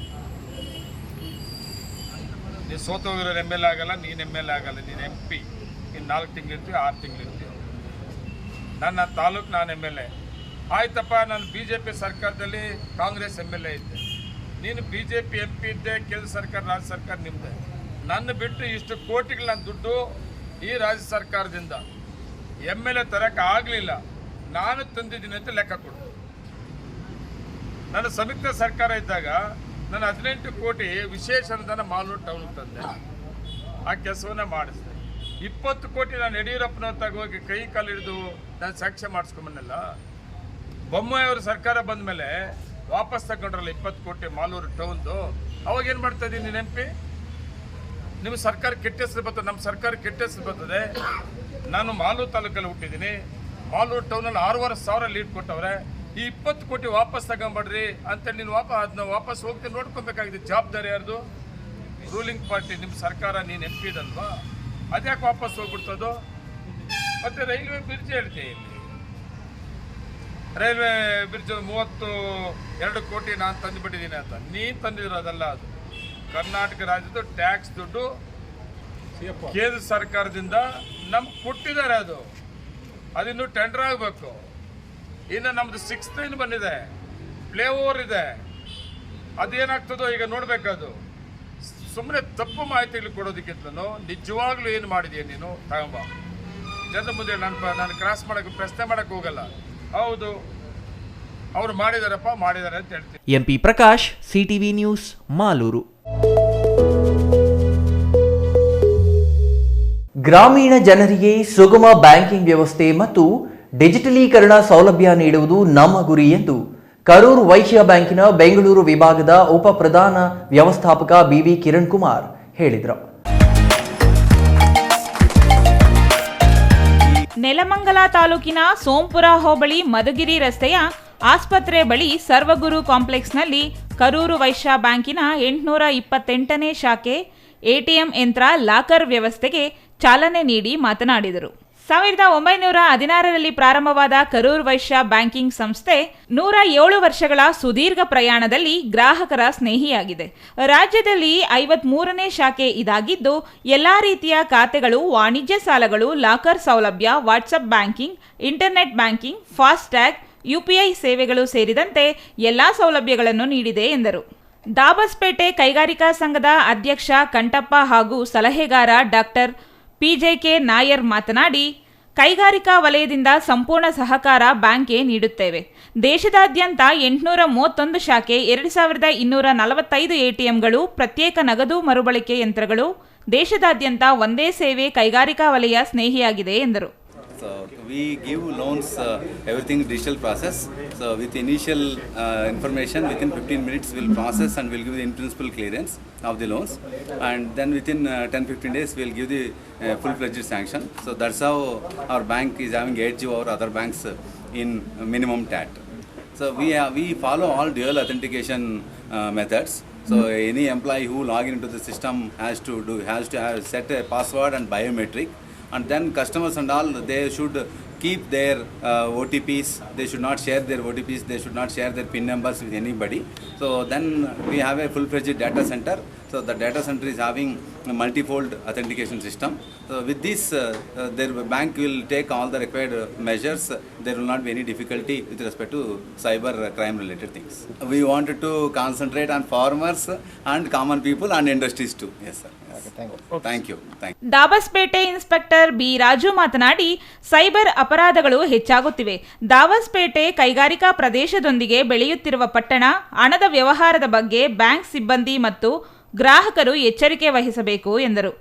ನೀನು ಸೋತೋಗಿರೋ MLA ಆಗಲ್ಲ, ನೀನು MLA ಆಗಲ್ಲ, ನೀನು MP. ಇನ್ನು 4 ತಿಂಗಳಿರ್ತೀವಿ, 6 ತಿಂಗಳಿರ್ತೀವಿ. ನನ್ನ ತಾಲೂಕು ನಾನು MLA. ಆಯ್ತಪ್ಪ, ನಾನು BJP ಸರ್ಕಾರದಲ್ಲಿ ಕಾಂಗ್ರೆಸ್ MLA ಇದ್ದೆ, ನೀನು BJP MP ಇದ್ದೆ, ಕೇಂದ್ರ ಸರ್ಕಾರ ರಾಜ್ಯ ಸರ್ಕಾರ ನಿಮ್ಮದೆ. ನನ್ನ ಬಿಟ್ಟು ಇಷ್ಟು ಕೋಟಿಗಳ ದುಡ್ಡು ಈ ರಾಜ್ಯ ಸರ್ಕಾರದಿಂದ MLA ತರಕ್ಕೆ ಆಗಲಿಲ್ಲ, ನಾನು ತಂದಿದ್ದೀನಿ ಅಂತ ಲೆಕ್ಕ ಕೊಡು. ನನ್ನ ಸಂಯುಕ್ತ ಸರ್ಕಾರ ಇದ್ದಾಗ ನಾನು 18 ಕೋಟಿ ವಿಶೇಷ ಅನುದಾನ ಮಾಲೂರು ಟೌನ್ಗೆ ತಂದೆ, ಆ ಕೆಲಸವನ್ನೇ ಮಾಡಿಸಿದೆ. 20 ಕೋಟಿ ನಾನು ಯಡಿಯೂರಪ್ಪನವ್ರ ಹೋಗಿ ಕೈ ಕಾಲು ಹಿಡಿದು ನಾನು ಸಾಕ್ಷ್ಯ ಮಾಡಿಸ್ಕೊಂಬನ್ನೆಲ್ಲ. ಬೊಮ್ಮಾಯಿ ಅವ್ರ ಸರ್ಕಾರ ಬಂದ ಮೇಲೆ ವಾಪಸ್ ತಗೊಂಡ್ರಲ್ಲ 20 ಕೋಟಿ ಮಾಲೂರು ಟೌನ್ದು. ಅವಾಗ ಏನು ಮಾಡ್ತಾ ಇದ್ದೀನಿ ನೀನು MP? ನಿಮ್ಮ ಸರ್ಕಾರ ಕೆಟ್ಟ ಹೆಸರು ಬರ್ತದೆ, ನಮ್ಮ ಸರ್ಕಾರ ಕೆಟ್ಟ ಹೆಸರು ಬರ್ತದೆ. ನಾನು ಮಾಲೂರು ತಾಲೂಕಲ್ಲಿ ಹುಟ್ಟಿದ್ದೀನಿ, ಮಾಲೂರು ಟೌನಲ್ಲಿ 6,500 ಲೀಡ್ ಕೊಟ್ಟವ್ರೆ. ಈ 20 ಕೋಟಿ ವಾಪಸ್ ತಗೊಂಡ್ಬಿಡ್ರಿ ಅಂತೇಳಿ ನೀನು ಅದನ್ನ ವಾಪಸ್ ಹೋಗ್ತೀನಿ ನೋಡ್ಕೊಬೇಕಾಗಿದೆ. ಜವಾಬ್ದಾರಿ ಯಾರ್ದು? ರೂಲಿಂಗ್ ಪಾರ್ಟಿ, ನಿಮ್ಮ ಸರ್ಕಾರ, ನೀನು MP ಇದಲ್ವಾ? ಅದ್ಯಾಕೆ ವಾಪಸ್ ಹೋಗ್ಬಿಡ್ತದೋ? ಮತ್ತು ರೈಲ್ವೆ ಬ್ರಿಡ್ಜ್ ಹೇಳ್ತೀನಿ, ರೈಲ್ವೆ ಬ್ರಿಡ್ಜ್ 32 ಕೋಟಿ ನಾನು ತಂದುಬಿಟ್ಟಿದ್ದೀನಿ ಅಂತ. ನೀನು ತಂದಿರೋದಲ್ಲ, ಅದು ಕರ್ನಾಟಕ ರಾಜ್ಯದ ಟ್ಯಾಕ್ಸ್ ದುಡ್ಡು ಕೇಂದ್ರ ಸರ್ಕಾರದಿಂದ ನಮ್ಗೆ ಕೊಟ್ಟಿದ್ದಾರೆ. ಅದಿನ್ನೂ ಟೆಂಡರ್ ಆಗಬೇಕು. ಇನ್ನು ನಮ್ಮದು 6th ಲೈನ್ ಬಂದಿದೆ, ಪ್ಲೇ ಓವರ್ ಇದೆ, ಅದೇನಾಗ್ತದೋ ಈಗ ನೋಡಬೇಕದು. ಸುಮ್ಮನೆ ತಪ್ಪು ಮಾಹಿತಿಗಳು ಕೊಡೋದಕ್ಕಿಂತಲೂ ನಿಜವಾಗ್ಲೂ ಏನು ಮಾಡಿದೀಯ ನೀನು ತಗೊಂಬ ಜನರ ಮುಂದೆ. ನಾನು ಕ್ರಾಸ್ ಮಾಡೋಕ್ಕೆ ಪ್ರಶ್ನೆ ಮಾಡೋಕ್ಕೆ ಹೋಗಲ್ಲ. ಹೌದು ಅವರು ಮಾಡಿದಾರಪ್ಪ ಮಾಡಿದ್ದಾರೆ ಅಂತ ಹೇಳ್ತೀನಿ. MP Prakash, CTV news, Malur. ಗ್ರಾಮೀಣ ಜನರಿಗೆ ಸುಗಮ ಬ್ಯಾಂಕಿಂಗ್ ವ್ಯವಸ್ಥೆ ಮತ್ತು ಡಿಜಿಟಲೀಕರಣ ಸೌಲಭ್ಯ ನೀಡುವುದು ನಮ್ಮ ಗುರಿ ಎಂದು ಕರೂರು ವೈಶ್ಯ ಬ್ಯಾಂಕಿನ ಬೆಂಗಳೂರು ವಿಭಾಗದ ಉಪ ಪ್ರಧಾನ ವ್ಯವಸ್ಥಾಪಕ ಬಿವಿ ಕಿರಣ್ ಕುಮಾರ್ ಹೇಳಿದರು. ನೆಲಮಂಗಲ ತಾಲೂಕಿನ ಸೋಂಪುರ ಹೋಬಳಿ ಮಧುಗಿರಿ ರಸ್ತೆಯ ಆಸ್ಪತ್ರೆ ಬಳಿ ಸರ್ವಗುರು ಕಾಂಪ್ಲೆಕ್ಸ್ನಲ್ಲಿ ಕರೂರು ವೈಶ್ಯ ಬ್ಯಾಂಕಿನ 828ನೇ ಶಾಖೆ ಎಟಿಎಂ ಯಂತ್ರ ಲಾಕರ್ ವ್ಯವಸ್ಥೆಗೆ ಚಾಲನೆ ನೀಡಿ ಮಾತನಾಡಿದರು. 1916ರಲ್ಲಿ ಪ್ರಾರಂಭವಾದ ಕರೂರ್ ವೈಶ್ಯ ಬ್ಯಾಂಕಿಂಗ್ ಸಂಸ್ಥೆ 107 ವರ್ಷಗಳ ಸುದೀರ್ಘ ಪ್ರಯಾಣದಲ್ಲಿ ಗ್ರಾಹಕರ ಸ್ನೇಹಿಯಾಗಿದೆ. ರಾಜ್ಯದಲ್ಲಿ 53ನೇ ಶಾಖೆ ಇದಾಗಿದ್ದು, ಎಲ್ಲಾ ರೀತಿಯ ಖಾತೆಗಳು, ವಾಣಿಜ್ಯ ಸಾಲಗಳು, ಲಾಕರ್ ಸೌಲಭ್ಯ, WhatsApp banking, internet banking, FASTag, UPI ಸೇವೆಗಳು ಸೇರಿದಂತೆ ಎಲ್ಲಾ ಸೌಲಭ್ಯಗಳನ್ನು ನೀಡಿದೆ ಎಂದರು. ದಾಬಸ್ಪೇಟೆ ಕೈಗಾರಿಕಾ ಸಂಘದ ಅಧ್ಯಕ್ಷ ಕಂಠಪ್ಪ ಹಾಗೂ ಸಲಹೆಗಾರ ಡಾಕ್ಟರ್ ಪಿಜೆಕೆ ನಾಯರ್ ಮಾತನಾಡಿ, ಕೈಗಾರಿಕಾ ವಲಯದಿಂದ ಸಂಪೂರ್ಣ ಸಹಕಾರ ಬ್ಯಾಂಕ್ಗೆ ನೀಡುತ್ತೇವೆ. ದೇಶದಾದ್ಯಂತ 831 ಶಾಖೆ, 2245 ಎಟಿಎಂಗಳು, ಪ್ರತ್ಯೇಕ ನಗದು ಮರುಬಳಕೆ ಯಂತ್ರಗಳು, ದೇಶದಾದ್ಯಂತ ಒಂದೇ ಸೇವೆ ಕೈಗಾರಿಕಾ ವಲಯ ಸ್ನೇಹಿಯಾಗಿದೆ ಎಂದರು. So we give loans, everything digital process. So with initial information, within 15 minutes we'll process and we'll give the in-principle clearance of the loans, and then within 10-15 days we'll give the full-fledged sanction. So that's how our bank is having edge over other banks in minimum TAT. So we follow all dual authentication methods. So any employee who log into the system has to have set a password and biometric. And then customers and all, they should keep their OTPs. They should not share their OTPs. They should not share their PIN numbers with anybody. So then we have a full-fledged data center. So the data center is having a multi-fold authentication system. So with this, their bank will take all the required measures. There will not be any difficulty with respect to cyber crime related things. We wanted to concentrate on farmers and common people and industries too. Yes, sir. Thank you. Dabaspete inspector B Raju ಮಾತನಾಡಿ, ಸೈಬರ್ ಅಪರಾಧಗಳು ಹೆಚ್ಚಾಗುತ್ತಿವೆ. ದಾಬಸ್ಪೇಟೆ ಕೈಗಾರಿಕಾ ಪ್ರದೇಶದೊಂದಿಗೆ ಬೆಳೆಯುತ್ತಿರುವ ಪಟ್ಟಣ, ಹಣದ ವ್ಯವಹಾರದ ಬಗ್ಗೆ ಬ್ಯಾಂಕ್ ಸಿಬ್ಬಂದಿ ಮತ್ತು ಗ್ರಾಹಕರು ಎಚ್ಚರಿಕೆ ವಹಿಸಬೇಕು ಎಂದರು.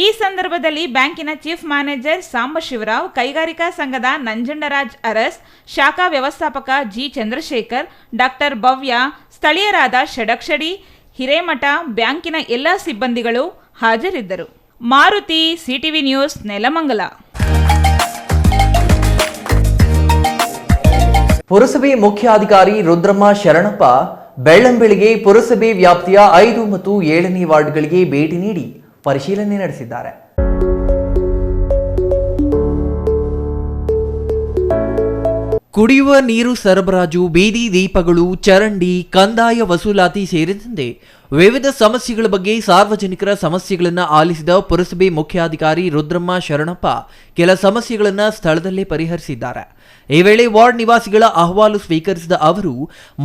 ಈ ಸಂದರ್ಭದಲ್ಲಿ ಬ್ಯಾಂಕಿನ ಚೀಫ್ ಮ್ಯಾನೇಜರ್ ಸಾಂಬಶಿವರಾವ್, ಕೈಗಾರಿಕಾ ಸಂಘದ ನಂಜಂಡರಾಜ್ ಅರಸ್, ಶಾಖಾ ವ್ಯವಸ್ಥಾಪಕ ಜಿ ಚಂದ್ರಶೇಖರ್, ಡಾಕ್ಟರ್ ಭವ್ಯ, ಸ್ಥಳೀಯರಾದ ಷಡಕ್ಷಡಿ, ಹಿರೇಮಠ, ಬ್ಯಾಂಕಿನ ಎಲ್ಲ ಸಿಬ್ಬಂದಿಗಳು ಹಾಜರಿದ್ದರು. Maruti, CTV news, Nelamangala. ಪುರಸಭೆ ಮುಖ್ಯಾಧಿಕಾರಿ ರುದ್ರಮ್ಮ ಶರಣಪ್ಪ ಬೆಳ್ಳಂಬೆಳಿಗ್ಗೆ ಪುರಸಭೆ ವ್ಯಾಪ್ತಿಯ 5 ಮತ್ತು 7ನೇ ವಾರ್ಡ್ಗಳಿಗೆ ಭೇಟಿ ನೀಡಿ ಪರಿಶೀಲನೆ ನಡೆಸಿದ್ದಾರೆ. ಕುಡಿಯುವ ನೀರು ಸರಬರಾಜು, ಬೀದಿ ದೀಪಗಳು, ಚರಂಡಿ, ಕಂದಾಯ ವಸೂಲಾತಿ ಸೇರಿದಂತೆ ವಿವಿಧ ಸಮಸ್ಯೆಗಳ ಬಗ್ಗೆ ಸಾರ್ವಜನಿಕರ ಸಮಸ್ಯೆಗಳನ್ನು ಆಲಿಸಿದ ಪುರಸಭೆ ಮುಖ್ಯಾಧಿಕಾರಿ ರುದ್ರಮ್ಮ ಶರಣಪ್ಪ ಕೆಲ ಸಮಸ್ಯೆಗಳನ್ನು ಸ್ಥಳದಲ್ಲೇ ಪರಿಹರಿಸಿದ್ದಾರೆ. ಈ ವೇಳೆ ವಾರ್ಡ್ ನಿವಾಸಿಗಳ ಅಹವಾಲು ಸ್ವೀಕರಿಸಿದ ಅವರು,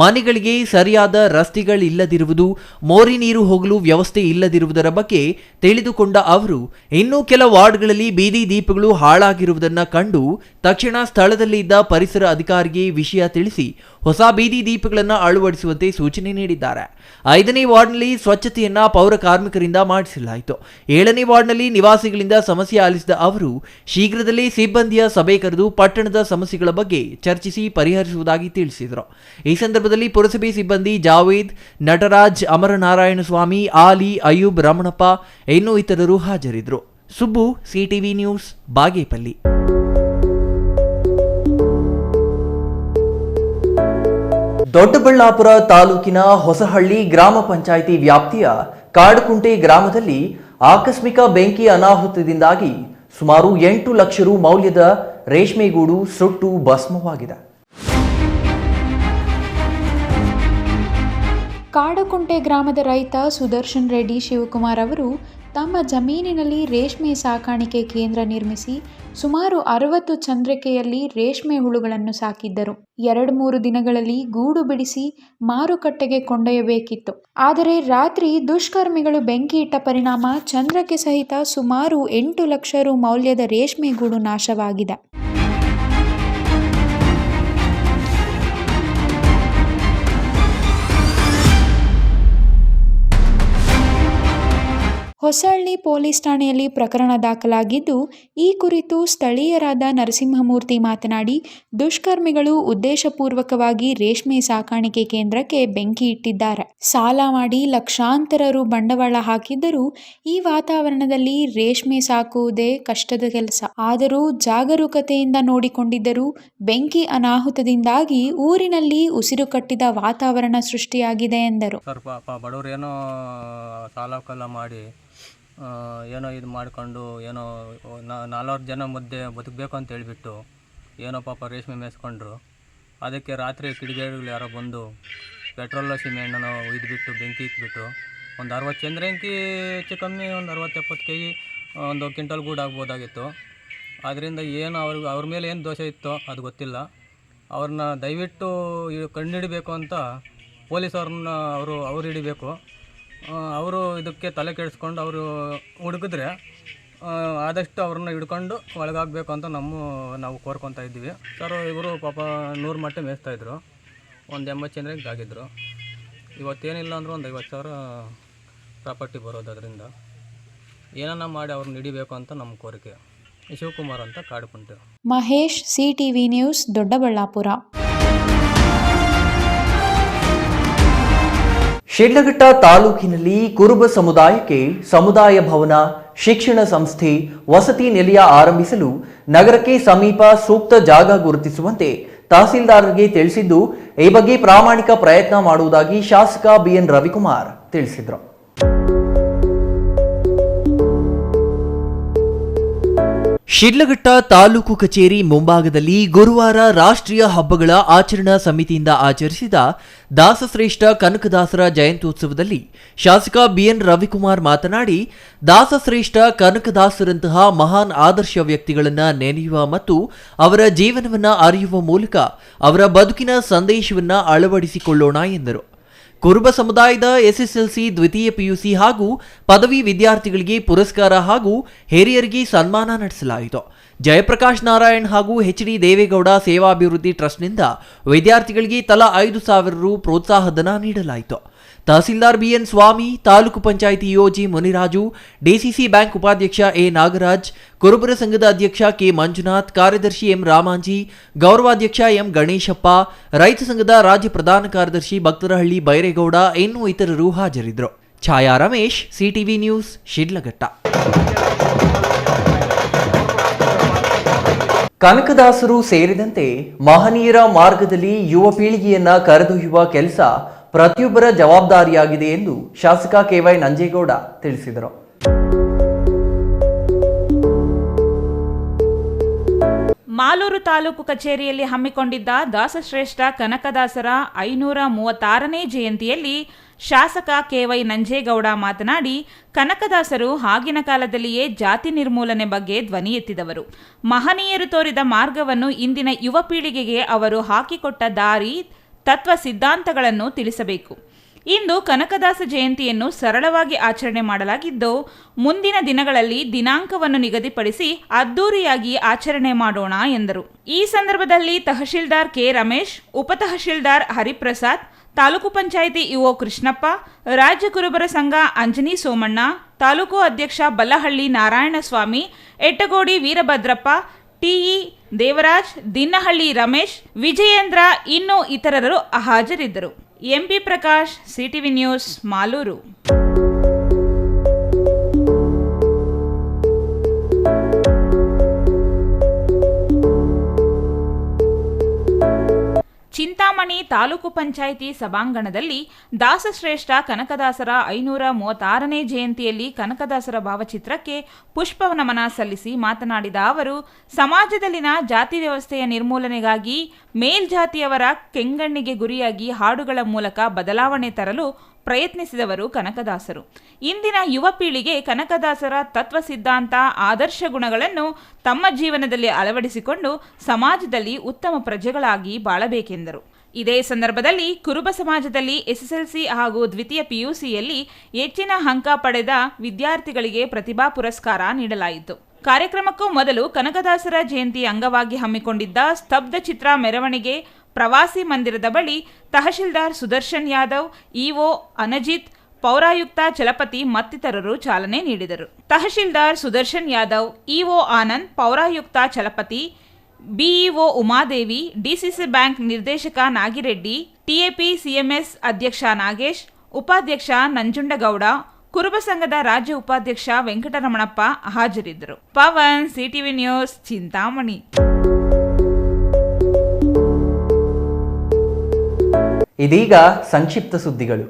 ಮನೆಗಳಿಗೆ ಸರಿಯಾದ ರಸ್ತೆಗಳಿಲ್ಲದಿರುವುದು, ಮೋರಿ ನೀರು ಹೋಗಲು ವ್ಯವಸ್ಥೆ ಇಲ್ಲದಿರುವುದರ ಬಗ್ಗೆ ತಿಳಿದುಕೊಂಡ ಅವರು, ಇನ್ನೂ ಕೆಲ ವಾರ್ಡ್ಗಳಲ್ಲಿ ಬೀದಿ ದೀಪಗಳು ಹಾಳಾಗಿರುವುದನ್ನು ಕಂಡು ತಕ್ಷಣ ಸ್ಥಳದಲ್ಲಿ ಇದ್ದ ಪರಿಸರ ಅಧಿಕಾರಿಗೆ ವಿಷಯ ತಿಳಿಸಿ ಹೊಸ ಬೀದಿ ದೀಪಗಳನ್ನು ಅಳವಡಿಸುವಂತೆ ಸೂಚನೆ ನೀಡಿದ್ದಾರೆ. 5ನೇ ವಾರ್ಡ್ನಲ್ಲಿ ಸ್ವಚ್ಛತೆಯನ್ನ ಪೌರ ಕಾರ್ಮಿಕರಿಂದ ಮಾಡಿಸಲಾಯಿತು. 7ನೇ ವಾರ್ಡ್ನಲ್ಲಿ ನಿವಾಸಿಗಳಿಂದ ಸಮಸ್ಯೆ ಆಲಿಸಿದ ಅವರು, ಶೀಘ್ರದಲ್ಲೇ ಸಿಬ್ಬಂದಿಯ ಸಭೆ ಕರೆದು ಪಟ್ಟಣದ ಸಮಸ್ಯೆಗಳ ಬಗ್ಗೆ ಚರ್ಚಿಸಿ ಪರಿಹರಿಸುವುದಾಗಿ ತಿಳಿಸಿದರು. ಈ ಸಂದರ್ಭದಲ್ಲಿ ಪುರಸಭೆ ಸಿಬ್ಬಂದಿ ಜಾವೇದ್, ನಟರಾಜ್, ಅಮರನಾರಾಯಣ ಸ್ವಾಮಿ, ಆಲಿ, ಅಯೂಬ್, ರಮಣಪ್ಪ ಇನ್ನೂ ಇತರರು ಹಾಜರಿದ್ದರು. Subbu, CTV news, Bagepalli. ದೊಡ್ಡಬಳ್ಳಾಪುರ ತಾಲೂಕಿನ ಹೊಸಹಳ್ಳಿ ಗ್ರಾಮ ಪಂಚಾಯಿತಿ ವ್ಯಾಪ್ತಿಯ ಕಾಡುಕುಂಟೆ ಗ್ರಾಮದಲ್ಲಿ ಆಕಸ್ಮಿಕ ಬೆಂಕಿ ಅನಾಹುತದಿಂದಾಗಿ ಸುಮಾರು 8 ಲಕ್ಷ ರು ಮೌಲ್ಯದ ರೇಷ್ಮೆಗೂಡು ಸುಟ್ಟು ಭಸ್ಮವಾಗಿದೆ. ಕಾಡಕುಂಟೆ ಗ್ರಾಮದ ರೈತ ಸುದರ್ಶನ್ ರೆಡ್ಡಿ ಶಿವಕುಮಾರ್ ಅವರು ತಮ್ಮ ಜಮೀನಿನಲ್ಲಿ ರೇಷ್ಮೆ ಸಾಕಾಣಿಕೆ ಕೇಂದ್ರ ನಿರ್ಮಿಸಿ ಸುಮಾರು 60 ಚಂದ್ರಿಕೆಯಲ್ಲಿ ರೇಷ್ಮೆ ಹುಳುಗಳನ್ನು ಸಾಕಿದ್ದರು. 2-3 ದಿನಗಳಲ್ಲಿ ಗೂಡು ಬಿಡಿಸಿ ಮಾರುಕಟ್ಟೆಗೆ ಕೊಂಡೊಯ್ಯಬೇಕಿತ್ತು. ಆದರೆ ರಾತ್ರಿ ದುಷ್ಕರ್ಮಿಗಳು ಬೆಂಕಿ ಇಟ್ಟ ಪರಿಣಾಮ ಚಂದ್ರಕ್ಕೆ ಸಹಿತ ಸುಮಾರು 8 ಲಕ್ಷ ರು ಮೌಲ್ಯದ ರೇಷ್ಮೆ ಗೂಡು ನಾಶವಾಗಿದೆ. ಹೊಸಹಳ್ಳಿ ಪೊಲೀಸ್ ಠಾಣೆಯಲ್ಲಿ ಪ್ರಕರಣ ದಾಖಲಾಗಿದ್ದು, ಈ ಕುರಿತು ಸ್ಥಳೀಯರಾದ ನರಸಿಂಹಮೂರ್ತಿ ಮಾತನಾಡಿ, ದುಷ್ಕರ್ಮಿಗಳು ಉದ್ದೇಶಪೂರ್ವಕವಾಗಿ ರೇಷ್ಮೆ ಸಾಕಾಣಿಕೆ ಕೇಂದ್ರಕ್ಕೆ ಬೆಂಕಿ ಇಟ್ಟಿದ್ದಾರೆ. ಸಾಲ ಮಾಡಿ ಲಕ್ಷಾಂತರ ರು ಬಂಡವಾಳ ಹಾಕಿದ್ದರೂ ಈ ವಾತಾವರಣದಲ್ಲಿ ರೇಷ್ಮೆ ಸಾಕುವುದೇ ಕಷ್ಟದ ಕೆಲಸ. ಆದರೂ ಜಾಗರೂಕತೆಯಿಂದ ನೋಡಿಕೊಂಡಿದ್ದರೂ ಬೆಂಕಿ ಅನಾಹುತದಿಂದಾಗಿ ಊರಿನಲ್ಲಿ ಉಸಿರು ಕಟ್ಟಿದ ವಾತಾವರಣ ಸೃಷ್ಟಿಯಾಗಿದೆ ಎಂದರು. ಬಡವರು ಏನೋ ಸಾಲ ಮಾಡಿ ಏನೋ ಇದು ಮಾಡಿಕೊಂಡು ಏನೋ 4 ಜನ ಮಧ್ಯೆ ಬದುಕಬೇಕು ಅಂತ ಹೇಳ್ಬಿಟ್ಟು ಏನೋ ಪಾಪ ರೇಷ್ಮೆ ಮೇಯಿಸ್ಕೊಂಡ್ರು. ಅದಕ್ಕೆ ರಾತ್ರಿ ಕಿಡಿಗೇಡಿಗಳು ಯಾರೋ ಬಂದು ಪೆಟ್ರೋಲ್ ಸಿಮೆಂಟನ್ನು ಒಯ್ದುಬಿಟ್ಟು ಬೆಂಕಿ ಇಟ್ಬಿಟ್ಟು ಒಂದು 60 ಚಂದ್ರಂಕಿ ಹೆಚ್ಚು ಕಮ್ಮಿ ಒಂದು 60-70 kg ಒಂದು ಕ್ವಿಂಟಲ್ ಗೂಡು ಆಗ್ಬೋದಾಗಿತ್ತು. ಆದ್ದರಿಂದ ಏನು ಅವ್ರ ಮೇಲೆ ಏನು ದೋಷ ಇತ್ತೋ ಅದು ಗೊತ್ತಿಲ್ಲ. ಅವ್ರನ್ನ ದಯವಿಟ್ಟು ಕಂಡುಹಿಡಿಬೇಕು ಅಂತ ಪೊಲೀಸವ್ರನ್ನ ಅವ್ರು ಹಿಡಿಬೇಕು. ಅವರು ಇದಕ್ಕೆ ತಲೆ ಕೆಡಿಸ್ಕೊಂಡು ಅವರು ಹುಡುಕಿದ್ರೆ ಆದಷ್ಟು ಅವ್ರನ್ನ ಹಿಡ್ಕೊಂಡು ಒಳಗಾಗಬೇಕು ಅಂತ ನಾವು ಕೋರ್ಕೊತಾ ಇದ್ದೀವಿ. ಸರ್ ಇವರು ಪಾಪ 100 ಮಟ್ಟ ಮೇಯಿಸ್ತಾಯಿದ್ರು, ಒಂದು 80 ಚಂದ್ರಕ್ಕೆ ಆಗಿದ್ರು. ಇವತ್ತೇನಿಲ್ಲ ಅಂದರೂ ಒಂದು 50,000 ಪ್ರಾಪರ್ಟಿ ಬರೋದು. ಅದರಿಂದ ಏನನ್ನ ಮಾಡಿ ಅವ್ರನ್ನ ಹಿಡಿಬೇಕು ಅಂತ ನಮ್ಮ ಕೋರಿಕೆ. ಶಿವಕುಮಾರ್ ಅಂತ ಕಾಡುಕುಂಟೆ. Mahesh, CTV news, Doddaballapura. ಶಿಡ್ಲಘಟ್ಟ ತಾಲೂಕಿನಲ್ಲಿ ಕುರುಬ ಸಮುದಾಯಕ್ಕೆ ಸಮುದಾಯ ಭವನ, ಶಿಕ್ಷಣ ಸಂಸ್ಥೆ, ವಸತಿ ನಿಲಯ ಆರಂಭಿಸಲು ನಗರಕ್ಕೆ ಸಮೀಪ ಸೂಕ್ತ ಜಾಗ ಗುರುತಿಸುವಂತೆ ತಹಸೀಲ್ದಾರರಿಗೆ ತಿಳಿಸಿದ್ದು, ಈ ಬಗ್ಗೆ ಪ್ರಾಮಾಣಿಕ ಪ್ರಯತ್ನ ಮಾಡುವುದಾಗಿ ಶಾಸಕ BN ರವಿಕುಮಾರ್ ತಿಳಿಸಿದರು. ಶಿಡ್ಲಘಟ್ಟ ತಾಲೂಕು ಕಚೇರಿ ಮುಂಭಾಗದಲ್ಲಿ ಗುರುವಾರ ರಾಷ್ಟ್ರೀಯ ಹಬ್ಬಗಳ ಆಚರಣಾ ಸಮಿತಿಯಿಂದ ಆಚರಿಸಿದ ದಾಸಶ್ರೇಷ್ಠ ಕನಕದಾಸರ ಜಯಂತ್ಯೋತ್ಸವದಲ್ಲಿ ಶಾಸಕ BN ರವಿಕುಮಾರ್ ಮಾತನಾಡಿ, ದಾಸಶ್ರೇಷ್ಠ ಕನಕದಾಸರಂತಹ ಮಹಾನ್ ಆದರ್ಶ ವ್ಯಕ್ತಿಗಳನ್ನು ನೆನೆಯುವ ಮತ್ತು ಅವರ ಜೀವನವನ್ನು ಅರಿಯುವ ಮೂಲಕ ಅವರ ಬದುಕಿನ ಸಂದೇಶವನ್ನು ಅಳವಡಿಸಿಕೊಳ್ಳೋಣ ಎಂದರು. ಕುರುಬ ಸಮುದಾಯದ SSLC, ದ್ವಿತೀಯ PUC ಹಾಗೂ ಪದವಿ ವಿದ್ಯಾರ್ಥಿಗಳಿಗೆ ಪುರಸ್ಕಾರ ಹಾಗೂ ಹಿರಿಯರಿಗೆ ಸನ್ಮಾನ ನಡೆಸಲಾಯಿತು. ಜಯಪ್ರಕಾಶ್ ನಾರಾಯಣ್ ಹಾಗೂ HD ದೇವೇಗೌಡ ಸೇವಾಭಿವೃದ್ಧಿ ಟ್ರಸ್ಟ್ನಿಂದ ವಿದ್ಯಾರ್ಥಿಗಳಿಗೆ ತಲಾ 5,000 ರು ಪ್ರೋತ್ಸಾಹಧನ ನೀಡಲಾಯಿತು. Tahsildar BN Swamy, taluk panchayat EOG Muniraju, DCC bank ಉಪಾಧ್ಯಕ್ಷ A ನಾಗರಾಜ್, ಕುರುಬರ ಸಂಘದ ಅಧ್ಯಕ್ಷ K ಮಂಜುನಾಥ್, ಕಾರ್ಯದರ್ಶಿ M ರಾಮಾಂಜಿ, ಗೌರವಾಧ್ಯಕ್ಷ M ಗಣೇಶಪ್ಪ, ರೈತ ಸಂಘದ ರಾಜ್ಯ ಪ್ರಧಾನ ಕಾರ್ಯದರ್ಶಿ ಭಕ್ತರಹಳ್ಳಿ ಬೈರೇಗೌಡ ಇನ್ನೂ ಇತರರು ಹಾಜರಿದ್ದರು. ಛಾಯಾ ರಮೇಶ್, CTV ನ್ಯೂಸ್, ಶಿಡ್ಲಘಟ್ಟ. ಕನಕದಾಸರು ಸೇರಿದಂತೆ ಮಹನೀಯರ ಮಾರ್ಗದಲ್ಲಿ ಯುವ ಪೀಳಿಗೆಯನ್ನ ಕರೆದೊಯ್ಯುವ ಕೆಲಸ ಪ್ರತಿಯೊಬ್ಬರ ಜವಾಬ್ದಾರಿಯಾಗಿದೆ ಎಂದು ಶಾಸಕ KY ನಂಜೇಗೌಡ ತಿಳಿಸಿದರು. ಮಾಲೂರು ತಾಲೂಕು ಕಚೇರಿಯಲ್ಲಿ ಹಮ್ಮಿಕೊಂಡಿದ್ದ ದಾಸಶ್ರೇಷ್ಠ ಕನಕದಾಸರ 536ನೇ ಜಯಂತಿಯಲ್ಲಿ ಶಾಸಕ KY ನಂಜೇಗೌಡ ಮಾತನಾಡಿ, ಕನಕದಾಸರು ಆಗಿನ ಕಾಲದಲ್ಲಿಯೇ ಜಾತಿ ನಿರ್ಮೂಲನೆ ಬಗ್ಗೆ ಧ್ವನಿ ಎತ್ತಿದವರು. ಮಹನೀಯರು ತೋರಿದ ಮಾರ್ಗವನ್ನು ಇಂದಿನ ಯುವ ಪೀಳಿಗೆಗೆ ಅವರು ಹಾಕಿಕೊಟ್ಟ ದಾರಿ, ತತ್ವ ಸಿದ್ಧಾಂತಗಳನ್ನು ತಿಳಿಸಬೇಕು. ಇಂದು ಕನಕದಾಸ ಜಯಂತಿಯನ್ನು ಸರಳವಾಗಿ ಆಚರಣೆ ಮಾಡಲಾಗಿದ್ದು, ಮುಂದಿನ ದಿನಗಳಲ್ಲಿ ದಿನಾಂಕವನ್ನು ನಿಗದಿಪಡಿಸಿ ಅದ್ದೂರಿಯಾಗಿ ಆಚರಣೆ ಮಾಡೋಣ ಎಂದರು. ಈ ಸಂದರ್ಭದಲ್ಲಿ ತಹಶೀಲ್ದಾರ್ K ರಮೇಶ್, ಉಪತಹಶೀಲ್ದಾರ್ ಹರಿಪ್ರಸಾದ್, ತಾಲೂಕು ಪಂಚಾಯಿತಿ EO ಕೃಷ್ಣಪ್ಪ, ರಾಜ್ಯ ಕುರುಬರ ಸಂಘ ಅಂಜನಿ ಸೋಮಣ್ಣ, ತಾಲೂಕು ಅಧ್ಯಕ್ಷ ಬಲ್ಲಹಳ್ಳಿ ನಾರಾಯಣಸ್ವಾಮಿ, ಎಟ್ಟಗೋಡಿ ವೀರಭದ್ರಪ್ಪ, TE ದೇವರಾಜ್, ದಿನ್ನಹಳ್ಳಿ ರಮೇಶ್, ವಿಜಯೇಂದ್ರ ಇನ್ನೂ ಇತರರು ಹಾಜರಿದ್ದರು. MP Prakash, CTV news, Malur. Chintamani Chintamani taluk panchayat ಸಭಾಂಗಣದಲ್ಲಿ ದಾಸಶ್ರೇಷ್ಠ ಕನಕದಾಸರ 536ನೇ ಜಯಂತಿಯಲ್ಲಿ ಕನಕದಾಸರ ಭಾವಚಿತ್ರಕ್ಕೆ ಪುಷ್ಪ ನಮನ ಸಲ್ಲಿಸಿ ಮಾತನಾಡಿದ ಅವರು, ಸಮಾಜದಲ್ಲಿನ ಜಾತಿ ವ್ಯವಸ್ಥೆಯ ನಿರ್ಮೂಲನೆಗಾಗಿ ಮೇಲ್ಜಾತಿಯವರ ಕೆಂಗಣ್ಣಿಗೆ ಗುರಿಯಾಗಿ ಹಾಡುಗಳ ಮೂಲಕ ಬದಲಾವಣೆ ತರಲು ಪ್ರಯತ್ನಿಸಿದವರು ಕನಕದಾಸರು. ಇಂದಿನ ಯುವ ಪೀಳಿಗೆ ಕನಕದಾಸರ ತತ್ವ ಸಿದ್ಧಾಂತ, ಆದರ್ಶ ಗುಣಗಳನ್ನು ತಮ್ಮ ಜೀವನದಲ್ಲಿ ಅಳವಡಿಸಿಕೊಂಡು ಸಮಾಜದಲ್ಲಿ ಉತ್ತಮ ಪ್ರಜೆಗಳಾಗಿ ಬಾಳಬೇಕೆಂದರು. ಇದೇ ಸಂದರ್ಭದಲ್ಲಿ ಕುರುಬ ಸಮಾಜದಲ್ಲಿ ಎಸ್ಎಸ್ಎಲ್ಸಿ ಹಾಗೂ ದ್ವಿತೀಯ ಪಿಯುಸಿಯಲ್ಲಿ ಹೆಚ್ಚಿನ ಅಂಕ ಪಡೆದ ವಿದ್ಯಾರ್ಥಿಗಳಿಗೆ ಪ್ರತಿಭಾ ಪುರಸ್ಕಾರ ನೀಡಲಾಯಿತು. ಕಾರ್ಯಕ್ರಮಕ್ಕೂ ಮೊದಲು ಕನಕದಾಸರ ಜಯಂತಿ ಅಂಗವಾಗಿ ಹಮ್ಮಿಕೊಂಡಿದ್ದ ಸ್ತಬ್ಧ ಚಿತ್ರ ಮೆರವಣಿಗೆ ಪ್ರವಾಸಿ ಮಂದಿರದ ಬಳಿ ತಹಶೀಲ್ದಾರ್ ಸುದರ್ಶನ್ ಯಾದವ್, ಇಒ ಅನಜಿತ್, ಪೌರಾಯುಕ್ತ ಚಲಪತಿ ಮತ್ತಿತರರು ಚಾಲನೆ ನೀಡಿದರು. ತಹಶೀಲ್ದಾರ್ ಸುದರ್ಶನ್ ಯಾದವ್, ಇಒ ಆನಂದ್, ಪೌರಾಯುಕ್ತ Chalapathi, BEO Umadevi, DCC bank ನಿರ್ದೇಶಕ ನಾಗಿರೆಡ್ಡಿ, ಟಿಎಪಿ ಸಿಎಂಎಸ್ ಅಧ್ಯಕ್ಷ ನಾಗೇಶ್, ಉಪಾಧ್ಯಕ್ಷ ನಂಜುಂಡಗೌಡ, ಕುರುಬ ಸಂಘದ ರಾಜ್ಯ ಉಪಾಧ್ಯಕ್ಷ ವೆಂಕಟರಮಣಪ್ಪ ಹಾಜರಿದ್ದರು. Pavan, CTV news, Chintamani. ಇದೀಗ ಸಂಕ್ಷಿಪ್ತ ಸುದ್ದಿಗಳು.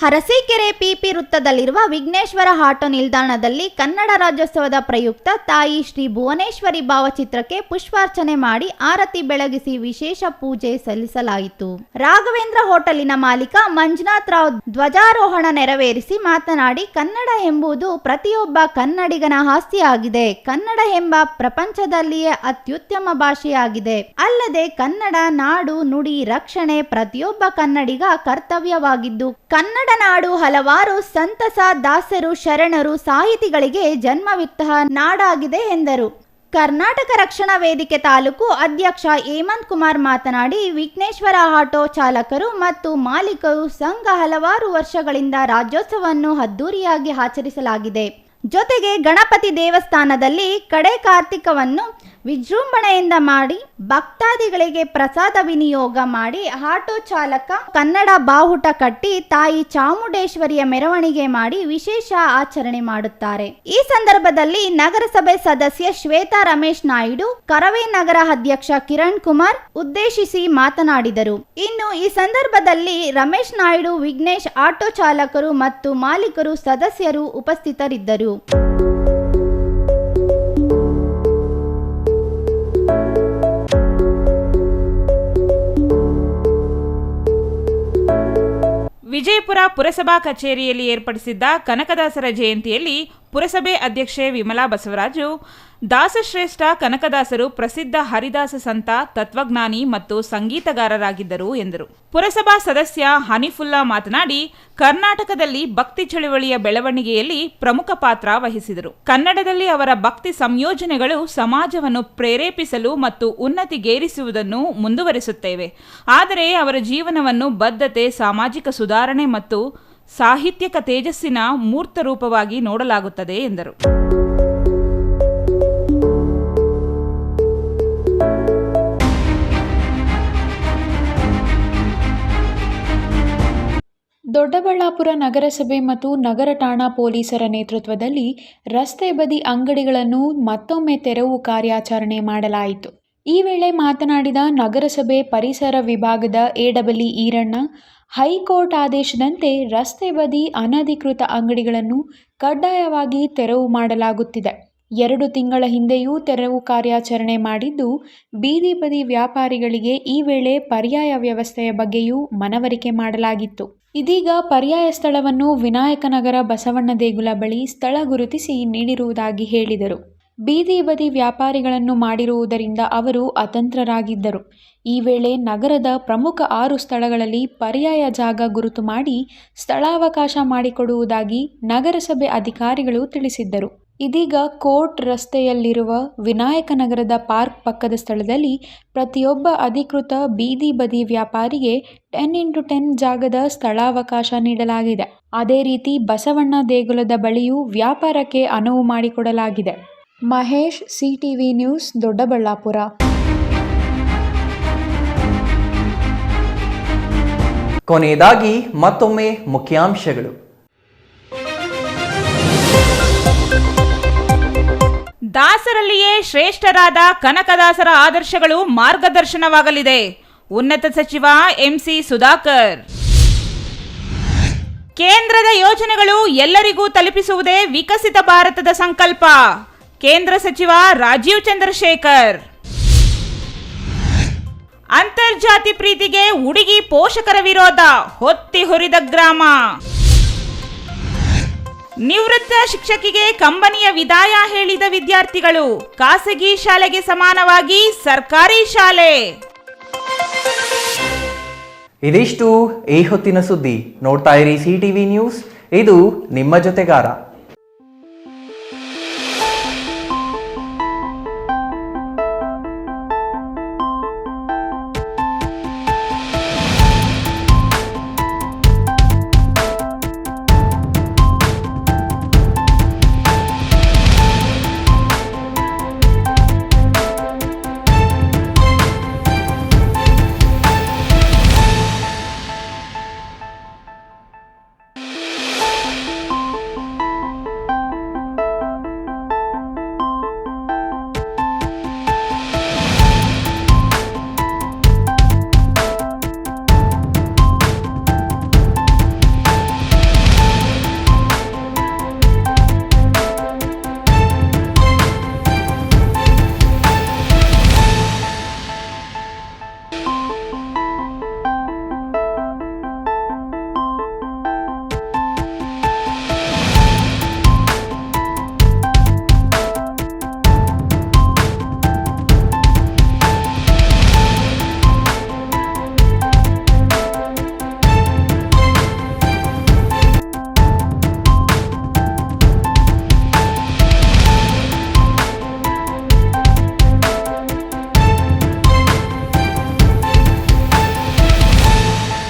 ಅರಸೀಕೆರೆ ಪಿಪಿ ವೃತ್ತದಲ್ಲಿರುವ ವಿಘ್ನೇಶ್ವರ ಆಟೋ ನಿಲ್ದಾಣದಲ್ಲಿ ಕನ್ನಡ ರಾಜ್ಯೋತ್ಸವದ ಪ್ರಯುಕ್ತ ತಾಯಿ ಶ್ರೀ ಭುವನೇಶ್ವರಿ ಭಾವಚಿತ್ರಕ್ಕೆ ಪುಷ್ಪಾರ್ಚನೆ ಮಾಡಿ ಆರತಿ ಬೆಳಗಿಸಿ ವಿಶೇಷ ಪೂಜೆ ಸಲ್ಲಿಸಲಾಯಿತು. ರಾಘವೇಂದ್ರ ಹೋಟೆಲಿನ ಮಾಲೀಕ ಮಂಜುನಾಥ್ ರಾವ್ ಧ್ವಜಾರೋಹಣ ನೆರವೇರಿಸಿ ಮಾತನಾಡಿ, ಕನ್ನಡ ಎಂಬುದು ಪ್ರತಿಯೊಬ್ಬ ಕನ್ನಡಿಗನ ಆಸ್ತಿಯಾಗಿದೆ. ಕನ್ನಡ ಎಂಬ ಪ್ರಪಂಚದಲ್ಲಿಯೇ ಅತ್ಯುತ್ತಮ ಭಾಷೆಯಾಗಿದೆ. ಅಲ್ಲದೆ ಕನ್ನಡ ನಾಡು ನುಡಿ ರಕ್ಷಣೆ ಪ್ರತಿಯೊಬ್ಬ ಕನ್ನಡಿಗ ಕರ್ತವ್ಯವಾಗಿದ್ದು, ಕನ್ನಡ ನಾಡು ಹಲವಾರು ಸಂತಸ, ದಾಸರು, ಶರಣರು, ಸಾಹಿತಿಗಳಿಗೆ ಜನ್ಮವಿತ್ತ ನಾಡಾಗಿದೆ ಎಂದರು. ಕರ್ನಾಟಕ ರಕ್ಷಣಾ ವೇದಿಕೆ ತಾಲೂಕು ಅಧ್ಯಕ್ಷ ಹೇಮಂತ್ ಕುಮಾರ್ ಮಾತನಾಡಿ, ವಿಘ್ನೇಶ್ವರ ಆಟೋ ಚಾಲಕರು ಮತ್ತು ಮಾಲೀಕರು ಸಂಘ ಹಲವಾರು ವರ್ಷಗಳಿಂದ ರಾಜ್ಯೋತ್ಸವವನ್ನು ಅದ್ದೂರಿಯಾಗಿ ಆಚರಿಸಲಾಗಿದೆ. ಜೊತೆಗೆ ಗಣಪತಿ ದೇವಸ್ಥಾನದಲ್ಲಿ ಕಡೆ ಕಾರ್ತಿಕವನ್ನು ವಿಜೃಂಭಣೆಯಿಂದ ಮಾಡಿ ಭಕ್ತಾದಿಗಳಿಗೆ ಪ್ರಸಾದ ವಿನಿಯೋಗ ಮಾಡಿ ಆಟೋ ಚಾಲಕ ಕನ್ನಡ ಬಾವುಟ ಕಟ್ಟಿ ತಾಯಿ ಚಾಮುಂಡೇಶ್ವರಿಯ ಮೆರವಣಿಗೆ ಮಾಡಿ ವಿಶೇಷ ಆಚರಣೆ ಮಾಡುತ್ತಾರೆ. ಈ ಸಂದರ್ಭದಲ್ಲಿ ನಗರಸಭೆ ಸದಸ್ಯ ಶ್ವೇತಾ ರಮೇಶ್ ನಾಯ್ಡು, ಕರವೇ ನಗರ ಅಧ್ಯಕ್ಷ ಕಿರಣ್ ಕುಮಾರ್ ಉದ್ದೇಶಿಸಿ ಮಾತನಾಡಿದರು. ಇನ್ನು ಈ ಸಂದರ್ಭದಲ್ಲಿ ರಮೇಶ್ ನಾಯ್ಡು, ವಿಘ್ನೇಶ್, ಆಟೋ ಚಾಲಕರು ಮತ್ತು ಮಾಲೀಕರು ಸದಸ್ಯರು ಉಪಸ್ಥಿತರಿದ್ದರು. ವಿಜಯಪುರ ಪುರಸಭಾ ಕಚೇರಿಯಲ್ಲಿ ಏರ್ಪಡಿಸಿದ್ದ ಕನಕದಾಸರ ಜಯಂತಿಯಲ್ಲಿ ಪುರಸಭೆ ಅಧ್ಯಕ್ಷೆ ವಿಮಲಾ ಬಸವರಾಜು, ದಾಸಶ್ರೇಷ್ಠ ಕನಕದಾಸರು ಪ್ರಸಿದ್ಧ ಹರಿದಾಸ ಸಂತ, ತತ್ವಜ್ಞಾನಿ ಮತ್ತು ಸಂಗೀತಗಾರರಾಗಿದ್ದರು ಎಂದರು. ಪುರಸಭಾ ಸದಸ್ಯ ಹನಿಫುಲ್ಲಾ ಮಾತನಾಡಿ, ಕರ್ನಾಟಕದಲ್ಲಿ ಭಕ್ತಿ ಚಳುವಳಿಯ ಬೆಳವಣಿಗೆಯಲ್ಲಿ ಪ್ರಮುಖ ಪಾತ್ರ ವಹಿಸಿದರು. ಕನ್ನಡದಲ್ಲಿ ಅವರ ಭಕ್ತಿ ಸಂಯೋಜನೆಗಳು ಸಮಾಜವನ್ನು ಪ್ರೇರೇಪಿಸಲು ಮತ್ತು ಉನ್ನತಿಗೇರಿಸುವುದನ್ನು ಮುಂದುವರಿಸುತ್ತೇವೆ. ಆದರೆ ಅವರ ಜೀವನವನ್ನು ಬದ್ಧತೆ, ಸಾಮಾಜಿಕ ಸುಧಾರಣೆ ಮತ್ತು ಸಾಹಿತ್ಯಕ ತೇಜಸ್ಸಿನ ಮೂರ್ತ ರೂಪವಾಗಿ ನೋಡಲಾಗುತ್ತದೆ ಎಂದರು. ದೊಡ್ಡಬಳ್ಳಾಪುರ ನಗರಸಭೆ ಮತ್ತು ನಗರ ಠಾಣಾ ಪೊಲೀಸರ ನೇತೃತ್ವದಲ್ಲಿ ರಸ್ತೆ ಬದಿ ಅಂಗಡಿಗಳನ್ನು ಮತ್ತೊಮ್ಮೆ ತೆರವು ಕಾರ್ಯಾಚರಣೆ ಮಾಡಲಾಯಿತು. ಈ ವೇಳೆ ಮಾತನಾಡಿದ ನಗರಸಭೆ ಪರಿಸರ ವಿಭಾಗದ ಎಡಬ್ಲ್ಯೂ ಈರಣ್ಣ, ಹೈಕೋರ್ಟ್ ಆದೇಶದಂತೆ ರಸ್ತೆ ಬದಿ ಅನಧಿಕೃತ ಅಂಗಡಿಗಳನ್ನು ಕಡ್ಡಾಯವಾಗಿ ತೆರವು ಮಾಡಲಾಗುತ್ತಿದೆ. 2 ತಿಂಗಳ ಹಿಂದೆಯೂ ತೆರವು ಕಾರ್ಯಾಚರಣೆ ಮಾಡಿದ್ದು, ಬೀದಿ ಬದಿ ವ್ಯಾಪಾರಿಗಳಿಗೆ ಈ ವೇಳೆ ಪರ್ಯಾಯ ವ್ಯವಸ್ಥೆಯ ಬಗ್ಗೆಯೂ ಮನವರಿಕೆ ಮಾಡಲಾಗಿತ್ತು. ಇದೀಗ ಪರ್ಯಾಯ ಸ್ಥಳವನ್ನು ವಿನಾಯಕನಗರ ಬಸವಣ್ಣ ದೇಗುಲ ಬಳಿ ಸ್ಥಳ ಗುರುತಿಸಿ ನೀಡಿರುವುದಾಗಿ ಹೇಳಿದರು. ಬೀದಿ ಬದಿ ವ್ಯಾಪಾರಿಗಳನ್ನು ಮಾಡಿರುವುದರಿಂದ ಅವರು ಅತಂತ್ರರಾಗಿದ್ದರು. ಈ ವೇಳೆ ನಗರದ ಪ್ರಮುಖ 6 ಸ್ಥಳಗಳಲ್ಲಿ ಪರ್ಯಾಯ ಜಾಗ ಗುರುತು ಮಾಡಿ ಸ್ಥಳಾವಕಾಶ ಮಾಡಿಕೊಡುವುದಾಗಿ ನಗರಸಭೆ ಅಧಿಕಾರಿಗಳು ತಿಳಿಸಿದ್ದರು. ಇದೀಗ ಕೋರ್ಟ್ ರಸ್ತೆಯಲ್ಲಿರುವ ವಿನಾಯಕನಗರದ ಪಾರ್ಕ್ ಪಕ್ಕದ ಸ್ಥಳದಲ್ಲಿ ಪ್ರತಿಯೊಬ್ಬ ಅಧಿಕೃತ ಬೀದಿ ಬದಿ ವ್ಯಾಪಾರಿಗೆ 10x10 ಜಾಗದ ಸ್ಥಳಾವಕಾಶ ನೀಡಲಾಗಿದೆ. ಅದೇ ರೀತಿ ಬಸವಣ್ಣ ದೇಗುಲದ ಬಳಿಯೂ ವ್ಯಾಪಾರಕ್ಕೆ ಅನುವು ಮಾಡಿಕೊಡಲಾಗಿದೆ. Mahesh, CTV news, Doddaballapur. ಕೊನೆಯದಾಗಿ ಮತ್ತೊಮ್ಮೆ ಮುಖ್ಯಾಂಶಗಳು. ದಾಸರಲ್ಲಿಯೇ ಶ್ರೇಷ್ಠರಾದ ಕನಕದಾಸರ ಆದರ್ಶಗಳು ಮಾರ್ಗದರ್ಶನವಾಗಲಿದೆ. ಉನ್ನತ ಸಚಿವ ಎಂಸಿ ಸುಧಾಕರ್. ಕೇಂದ್ರದ ಯೋಜನೆಗಳು ಎಲ್ಲರಿಗೂ ತಲುಪಿಸುವುದೇ ವಿಕಸಿತ ಭಾರತದ ಸಂಕಲ್ಪ. ಕೇಂದ್ರ ಸಚಿವ ರಾಜೀವ್ ಚಂದ್ರಶೇಖರ್. ಅಂತರ್ಜಾತಿ ಪ್ರೀತಿಗೆ ಹುಡುಗಿ ಪೋಷಕರ ವಿರೋಧ, ಹೊತ್ತಿ ಹೊರಿದ ಗ್ರಾಮ. ನಿವೃತ್ತ ಶಿಕ್ಷಕಿಗೆ ಕಂಬನಿಯ ವಿದಾಯ ಹೇಳಿದ ವಿದ್ಯಾರ್ಥಿಗಳು, ಖಾಸಗಿ ಶಾಲೆಗೆ ಸಮಾನವಾಗಿ ಸರ್ಕಾರಿ ಶಾಲೆ. ಇದಿಷ್ಟು ಈ ಹೊತ್ತಿನ ಸುದ್ದಿ. ನೋಡ್ತಾ ಇರಿ CTV ನ್ಯೂಸ್, ಇದು ನಿಮ್ಮ ಜೊತೆಗಾರ.